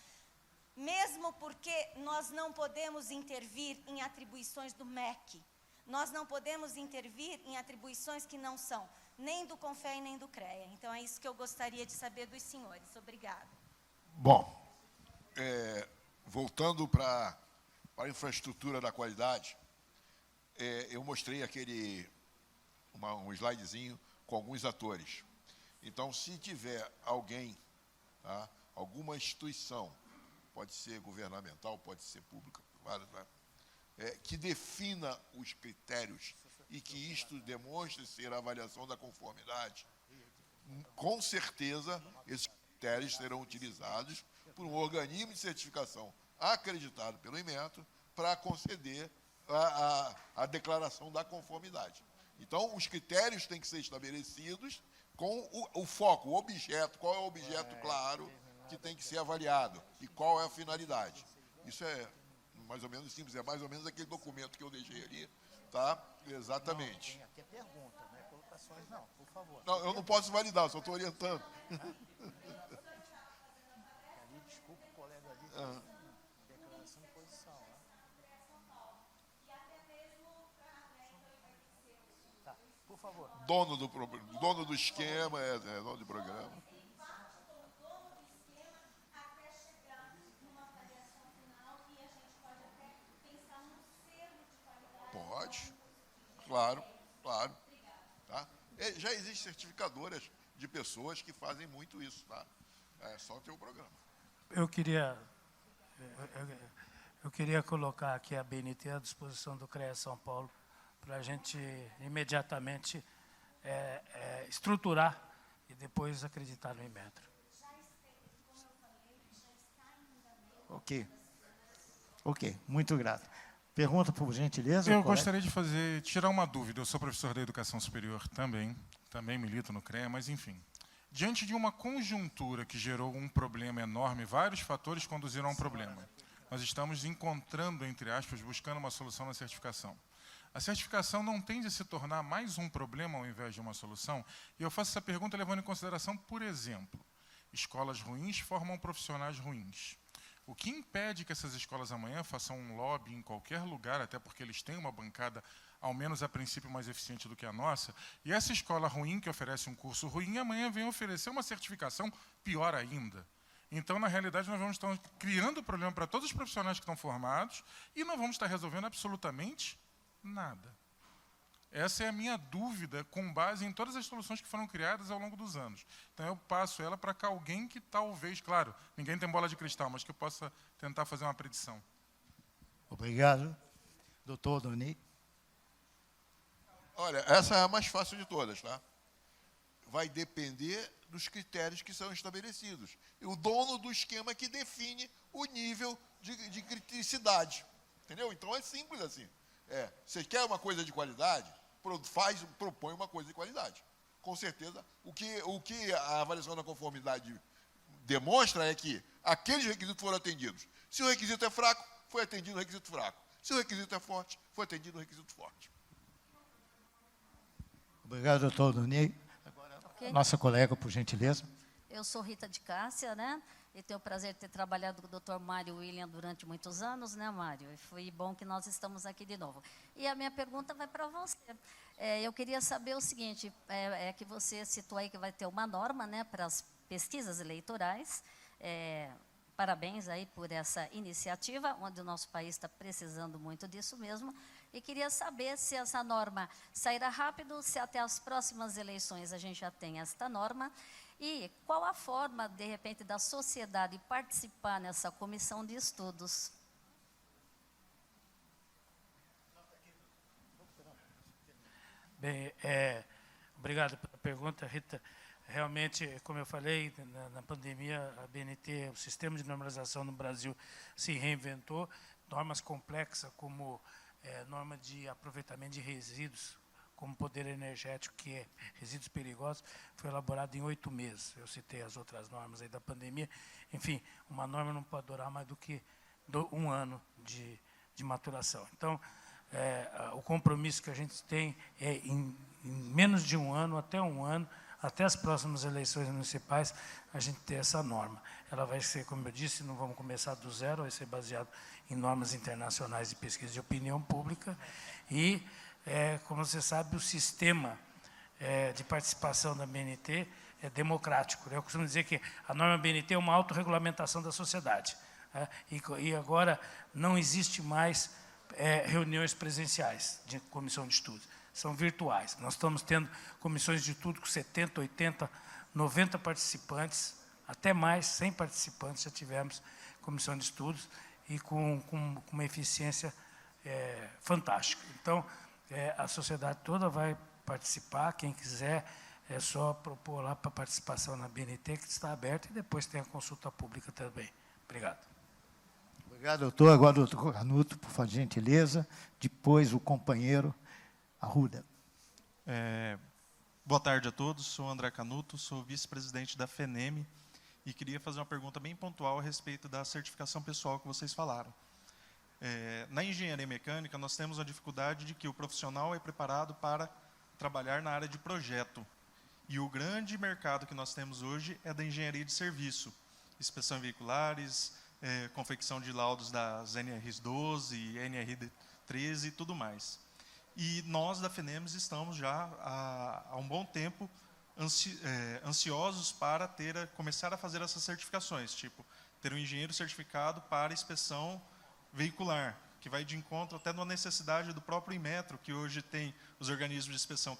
mesmo porque nós não podemos intervir em atribuições do MEC. Nós não podemos intervir em atribuições que não são nem do CONFEA nem do CREA. Então, é isso que eu gostaria de saber dos senhores. Obrigada. Bom, voltando para a infraestrutura da qualidade, eu mostrei um slidezinho com alguns atores. Então, se tiver alguém, tá, alguma instituição, pode ser governamental, pode ser pública, privada, tá, que defina os critérios e que isto demonstre ser a avaliação da conformidade, com certeza esses critérios serão utilizados por um organismo de certificação acreditado pelo Inmetro para conceder a declaração da conformidade. Então, os critérios têm que ser estabelecidos com o foco, o objeto, qual é o objeto claro que tem que ser avaliado e qual é a finalidade. Isso é mais ou menos simples, é mais ou menos aquele documento que eu deixei ali, tá? Exatamente. Tem até pergunta, não é colocações, não, por favor. Não, eu não posso validar, só estou orientando. Ali, desculpa o colega ali, declaração de posição. Né? Tá, por favor. Dono do esquema, dono do programa. Pode, claro. Tá? Já existem certificadoras de pessoas que fazem muito isso, tá? É só ter o programa. Eu queria colocar aqui a BNT à disposição do CREA São Paulo para a gente imediatamente estruturar e depois acreditar no Inmetro. Ok, muito grato. Pergunta, por gentileza. Eu gostaria de tirar uma dúvida. Eu sou professor da educação superior também milito no CREA, mas, enfim. Diante de uma conjuntura que gerou um problema enorme, vários fatores conduziram a um problema. Nós estamos encontrando, entre aspas, buscando uma solução na certificação. A certificação não tende a se tornar mais um problema ao invés de uma solução? E eu faço essa pergunta levando em consideração, por exemplo, escolas ruins formam profissionais ruins. O que impede que essas escolas amanhã façam um lobby em qualquer lugar, até porque eles têm uma bancada, ao menos a princípio, mais eficiente do que a nossa, e essa escola ruim, que oferece um curso ruim, amanhã vem oferecer uma certificação pior ainda. Então, na realidade, nós vamos estar criando problema para todos os profissionais que estão formados e não vamos estar resolvendo absolutamente nada. Essa é a minha dúvida, com base em todas as soluções que foram criadas ao longo dos anos. Então, eu passo ela para que alguém que talvez, claro, ninguém tem bola de cristal, mas que possa tentar fazer uma predição. Obrigado. Doutor Doni. Olha, essa é a mais fácil de todas, tá? Vai depender dos critérios que são estabelecidos. E o dono do esquema que define o nível de criticidade. Entendeu? Então, é simples assim. Você quer uma coisa de qualidade? Propõe uma coisa de qualidade. Com certeza, o que a avaliação da conformidade demonstra é que aqueles requisitos foram atendidos. Se o requisito é fraco, foi atendido o requisito fraco. Se o requisito é forte, foi atendido o requisito forte. Obrigado, doutor Doni. Okay. Nossa colega, por gentileza. Eu sou Rita de Cássia, né? E tenho o prazer de ter trabalhado com o Dr. Mário William durante muitos anos, né, Mário? E foi bom que nós estamos aqui de novo. E a minha pergunta vai para você. Eu queria saber o seguinte, que você citou aí que vai ter uma norma, né, para as pesquisas eleitorais. Parabéns aí por essa iniciativa, onde o nosso país está precisando muito disso mesmo. E queria saber se essa norma sairá rápido, se até as próximas eleições a gente já tem esta norma. E qual a forma, de repente, da sociedade participar nessa comissão de estudos? Bem, obrigado pela pergunta, Rita. Realmente, como eu falei, na pandemia, a BNT, o sistema de normalização no Brasil se reinventou. Normas complexas como norma de aproveitamento de resíduos, como poder energético, que é resíduos perigosos, foi elaborado em 8 meses. Eu citei as outras normas aí da pandemia. Enfim, uma norma não pode durar mais do que 1 ano de maturação. Então, o compromisso que a gente tem é, em menos de 1 ano, até 1 ano, até as próximas eleições municipais, a gente ter essa norma. Ela vai ser, como eu disse, não vamos começar do zero, vai ser baseado em normas internacionais de pesquisa de opinião pública e, como você sabe, o sistema de participação da BNT é democrático. Eu costumo dizer que a norma BNT é uma autorregulamentação da sociedade. E agora não existe mais reuniões presenciais de comissão de estudos. São virtuais. Nós estamos tendo comissões de estudo com 70, 80, 90 participantes, até mais, 100 participantes já tivemos comissão de estudos e com uma eficiência fantástica. Então, a sociedade toda vai participar, quem quiser, é só propor lá para participação na BNT, que está aberta, e depois tem a consulta pública também. Obrigado. Obrigado, doutor. Agora, doutor Canuto, por gentileza. Depois, o companheiro Arruda. Boa tarde a todos. Sou André Canuto, sou vice-presidente da FENEM e queria fazer uma pergunta bem pontual a respeito da certificação pessoal que vocês falaram. Na engenharia mecânica, nós temos a dificuldade de que o profissional é preparado para trabalhar na área de projeto. E o grande mercado que nós temos hoje é da engenharia de serviço, inspeção veiculares, confecção de laudos das NRs 12, NR13 e tudo mais. E nós, da FENEMES, estamos já há um bom tempo ansiosos para começar a fazer essas certificações, tipo, ter um engenheiro certificado para inspeção veicular, que vai de encontro até na necessidade do próprio Inmetro, que hoje tem os organismos de inspeção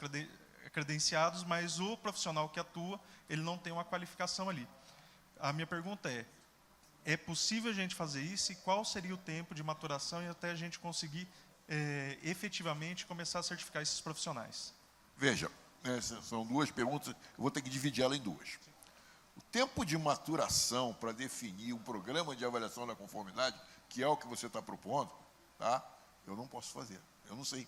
credenciados, mas o profissional que atua, ele não tem uma qualificação ali. A minha pergunta é possível a gente fazer isso e qual seria o tempo de maturação e até a gente conseguir efetivamente começar a certificar esses profissionais? Veja, são 2 perguntas, eu vou ter que dividir ela em 2. O tempo de maturação para definir um programa de avaliação da conformidade, que é o que você está propondo, tá? Eu não posso fazer, eu não sei.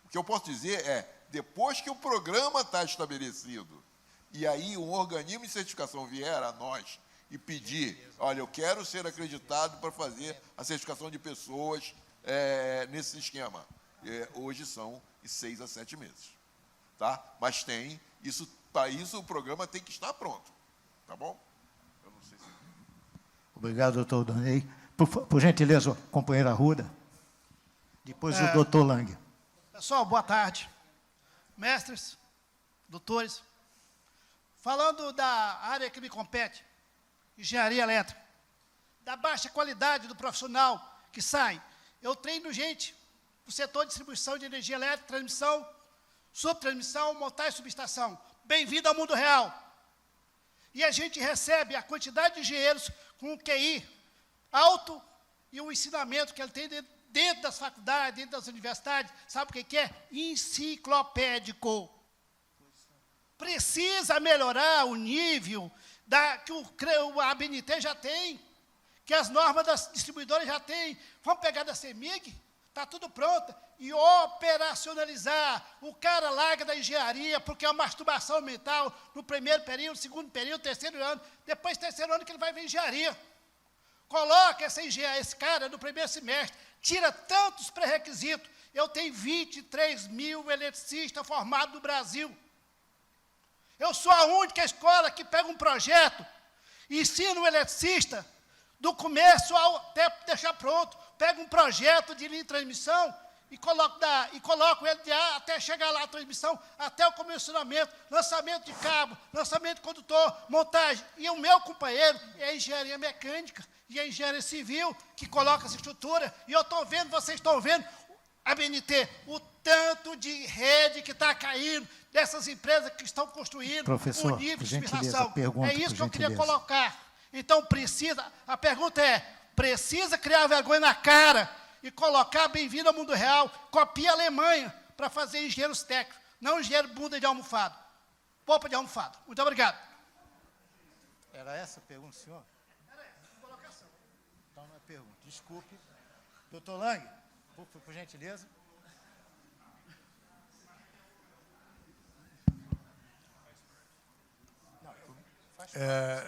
O que eu posso dizer é, depois que o programa está estabelecido e aí um organismo de certificação vier a nós e pedir, olha, eu quero ser acreditado para fazer a certificação de pessoas nesse esquema. Hoje são de 6 a 7 meses. Tá? Mas tem, para isso o programa tem que estar pronto. Tá bom? Eu não sei se... Obrigado, doutor Donei. Por gentileza, companheira Arruda. Depois o doutor Lang. Pessoal, boa tarde. Mestres, doutores, falando da área que me compete, engenharia elétrica, da baixa qualidade do profissional que sai, eu treino gente no setor de distribuição de energia elétrica, transmissão, subtransmissão, montagem e subestação. Bem-vindo ao mundo real. E a gente recebe a quantidade de engenheiros com um QI alto e o ensinamento que ele tem dentro das faculdades, dentro das universidades, sabe o que é? Enciclopédico. Precisa melhorar o nível que a ABNT já tem, que as normas das distribuidoras já têm. Vamos pegar da CEMIG, está tudo pronto, e operacionalizar. O cara larga da engenharia porque é uma masturbação mental no primeiro período, segundo período, terceiro ano, depois terceiro ano que ele vai ver engenharia. Coloca esse cara no primeiro semestre, tira tantos pré-requisitos. Eu tenho 23 mil eletricistas formados no Brasil. Eu sou a única escola que pega um projeto e ensina o eletricista do começo até deixar pronto. Pega um projeto de linha de transmissão e coloco ele de A até chegar lá a transmissão, até o comissionamento, lançamento de cabo, lançamento de condutor, montagem. E o meu companheiro é a engenharia mecânica e a engenharia civil, que coloca essa estrutura. E eu estou vendo, vocês estão vendo, a BNT, o tanto de rede que está caindo, dessas empresas que estão construindo Professor, um nível de gentileza, subestação. pergunta, É isso que eu queria gentileza. colocar. Então, a pergunta é, precisa criar vergonha na cara e colocar bem-vindo ao mundo real, copia a Alemanha para fazer engenheiros técnicos, não engenheiro bunda de almofado, polpa de almofado. Muito obrigado. Era essa a pergunta, senhor? Era essa, colocação. Então, não é pergunta. Desculpe. Doutor Lang, por gentileza.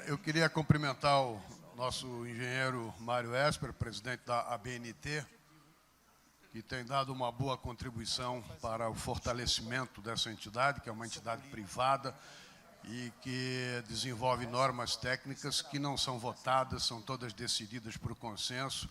Eu queria cumprimentar o nosso engenheiro Mário Esper, presidente da ABNT, que tem dado uma boa contribuição para o fortalecimento dessa entidade, que é uma entidade privada e que desenvolve normas técnicas que não são votadas, são todas decididas por consenso,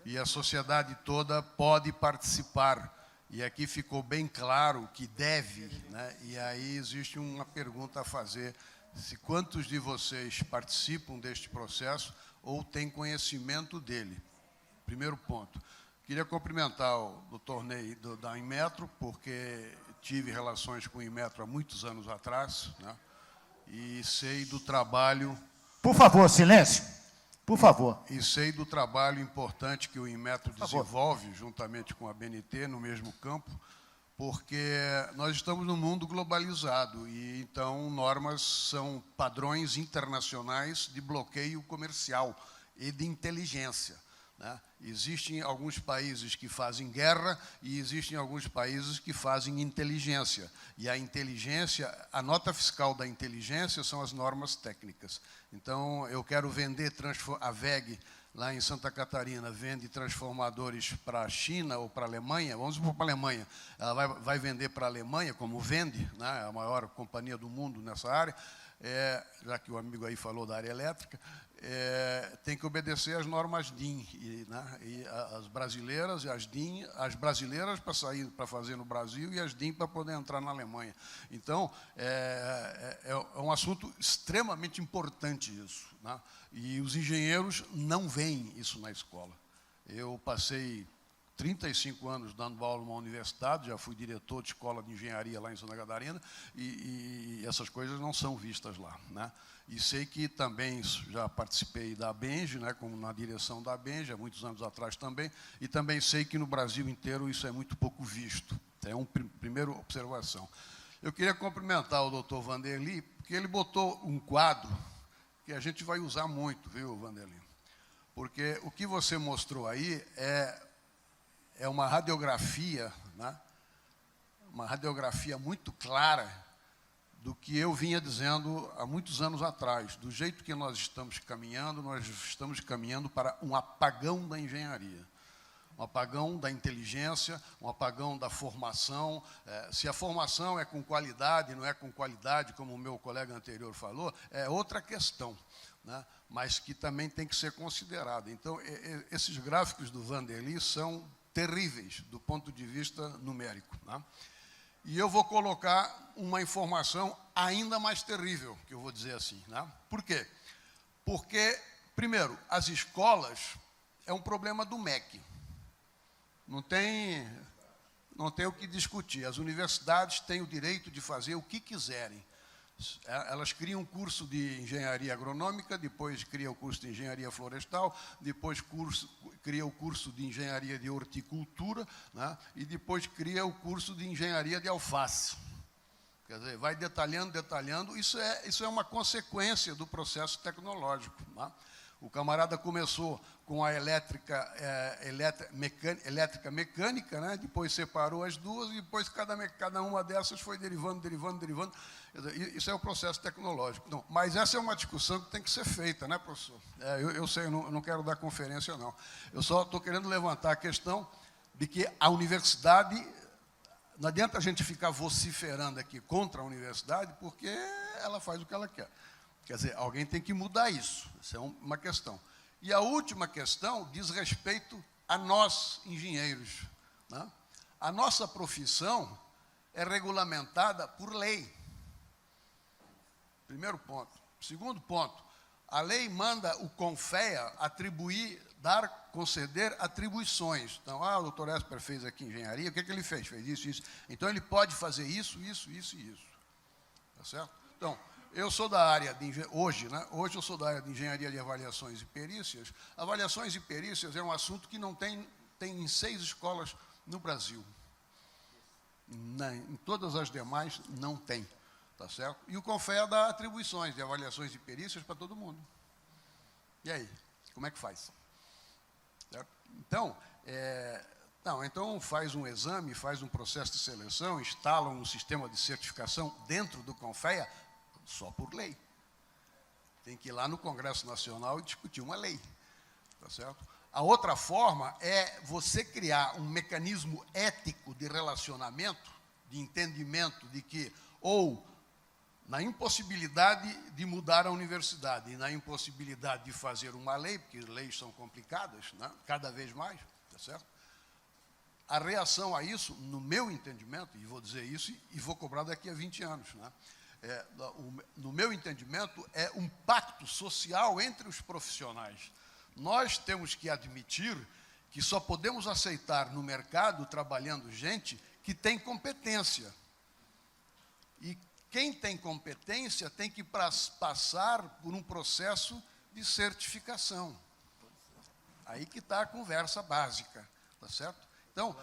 e a sociedade toda pode participar. E aqui ficou bem claro que deve, né? E aí existe uma pergunta a fazer: se quantos de vocês participam deste processo ou têm conhecimento dele? Primeiro ponto. Queria cumprimentar o doutor Ney da Inmetro, porque tive relações com o Inmetro há muitos anos atrás, né? E sei do trabalho... Por favor, silêncio. Por favor. E sei do trabalho importante que o Inmetro desenvolve, juntamente com a BNT, no mesmo campo, porque nós estamos num mundo globalizado e, então, normas são padrões internacionais de bloqueio comercial e de inteligência, né? Existem alguns países que fazem guerra e existem alguns países que fazem inteligência. E a inteligência, a nota fiscal da inteligência são as normas técnicas. Então, eu quero vender a VEG, lá em Santa Catarina, vende transformadores para a China ou para a Alemanha. Vamos para a Alemanha. Ela vai vender para a Alemanha, como vende, né? A maior companhia do mundo nessa área, já que o amigo aí falou da área elétrica, tem que obedecer às normas DIN, né? E as brasileiras e as DIN, as brasileiras para sair, para fazer no Brasil, e as DIN para poder entrar na Alemanha. Então, é um assunto extremamente importante isso, né? E os engenheiros não veem isso na escola. Eu passei 35 anos dando aula numa universidade, já fui diretor de escola de engenharia lá em Santa Catarina, e essas coisas não são vistas lá, né? E sei que também já participei da ABENGE, né, como na direção da ABENGE, há muitos anos atrás também, e também sei que no Brasil inteiro isso é muito pouco visto. É uma primeira observação. Eu queria cumprimentar o doutor Vanderly, porque ele botou um quadro que a gente vai usar muito, viu, Vanderly? Porque o que você mostrou aí é uma radiografia, né? Uma radiografia muito clara do que eu vinha dizendo há muitos anos atrás. Do jeito que nós estamos caminhando para um apagão da engenharia. Um apagão da inteligência, um apagão da formação. Se a formação é com qualidade, não é com qualidade, como o meu colega anterior falou, é outra questão, né? Mas que também tem que ser considerada. Então, esses gráficos do Vanderly são terríveis do ponto de vista numérico, né? E eu vou colocar uma informação ainda mais terrível, que eu vou dizer assim, né? Por quê? Porque, primeiro, as escolas é um problema do MEC. Não tem o que discutir. As universidades têm o direito de fazer o que quiserem. Elas criam um curso de engenharia agronômica, depois criam o curso de engenharia florestal, depois cria o curso de engenharia de horticultura, né? E depois cria o curso de engenharia de alface. Quer dizer, vai detalhando. Isso é uma consequência do processo tecnológico, né? O camarada começou com a elétrica mecânica, né? Depois separou as duas e depois cada uma dessas foi derivando. Isso é o processo tecnológico. Não, mas essa é uma discussão que tem que ser feita, né, professor? Eu sei, eu não quero dar conferência, não. Eu só estou querendo levantar a questão de que a universidade... Não adianta a gente ficar vociferando aqui contra a universidade, porque ela faz o que ela quer. Quer dizer, alguém tem que mudar isso. Isso é uma questão. E a última questão diz respeito a nós, engenheiros, né? A nossa profissão é regulamentada por lei. Primeiro ponto. Segundo ponto, a lei manda o CONFEA conceder atribuições. Então, o doutor Esper fez aqui engenharia, o que ele fez? Fez isso. Então, ele pode fazer isso. Tá certo? Então, eu sou da área de hoje eu sou da área de engenharia de avaliações e perícias. Avaliações e perícias é um assunto que não tem em 6 escolas no Brasil. Em todas as demais não tem, tá certo? E o CONFEA dá atribuições de avaliações e perícias para todo mundo. E aí, como é que faz? Certo? Então, então faz um exame, faz um processo de seleção, instala um sistema de certificação dentro do CONFEA, só por lei. Tem que ir lá no Congresso Nacional e discutir uma lei. Tá certo? A outra forma é você criar um mecanismo ético de relacionamento, de entendimento de que, ou na impossibilidade de mudar a universidade e na impossibilidade de fazer uma lei, porque leis são complicadas, né? Cada vez mais, tá certo? A reação a isso, no meu entendimento, e vou dizer isso e vou cobrar daqui a 20 anos, né? No meu entendimento, é um pacto social entre os profissionais. Nós temos que admitir que só podemos aceitar no mercado, trabalhando gente que tem competência. E quem tem competência tem que passar por um processo de certificação. Aí que está a conversa básica, tá certo? Então,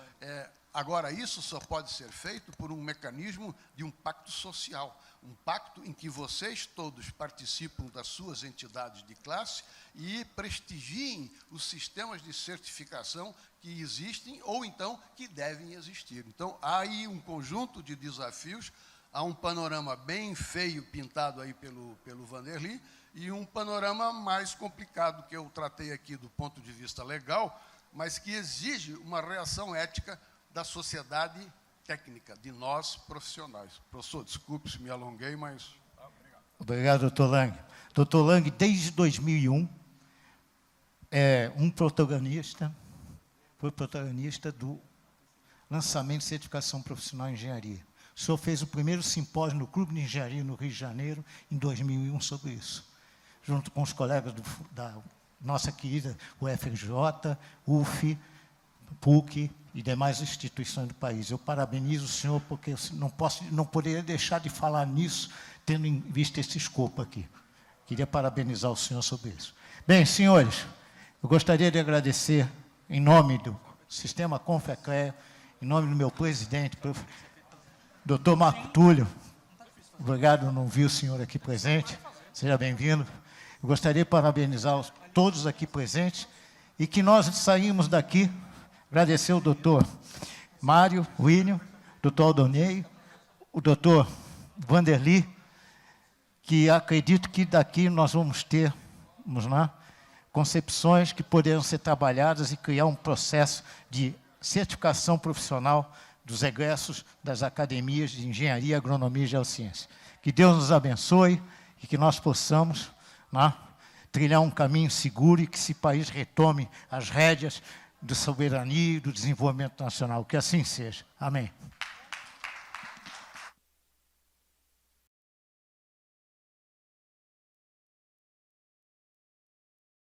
agora, isso só pode ser feito por um mecanismo de um pacto social, um pacto em que vocês todos participam das suas entidades de classe e prestigiem os sistemas de certificação que existem ou, então, que devem existir. Então, há aí um conjunto de desafios, há um panorama bem feio pintado aí pelo Vanderly e um panorama mais complicado que eu tratei aqui do ponto de vista legal, mas que exige uma reação ética da sociedade técnica, de nós profissionais. Professor, desculpe se me alonguei, mas... Obrigado, doutor Lang. Doutor Lang, desde 2001, foi protagonista do lançamento de certificação profissional em engenharia. O senhor fez o primeiro simpósio no Clube de Engenharia no Rio de Janeiro, em 2001, sobre isso, junto com os colegas da nossa querida UFRJ, UF, PUC e demais instituições do país. Eu parabenizo o senhor, porque eu não poderia deixar de falar nisso, tendo em vista esse escopo aqui. Queria parabenizar o senhor sobre isso. Bem, senhores, eu gostaria de agradecer, em nome do Sistema Confecrea, em nome do meu presidente, doutor Marco Túlio. Obrigado, não vi o senhor aqui presente. Seja bem-vindo. Eu gostaria de parabenizar todos aqui presentes e que nós saímos daqui, agradecer o doutor Mário, William, doutor Aldonei, o doutor Vanderly, que acredito que daqui nós vamos ter, concepções que poderão ser trabalhadas e criar um processo de certificação profissional dos egressos das academias de engenharia, agronomia e geociência. Que Deus nos abençoe e que nós possamos trilhar um caminho seguro e que esse país retome as rédeas da soberania e do desenvolvimento nacional. Que assim seja. Amém.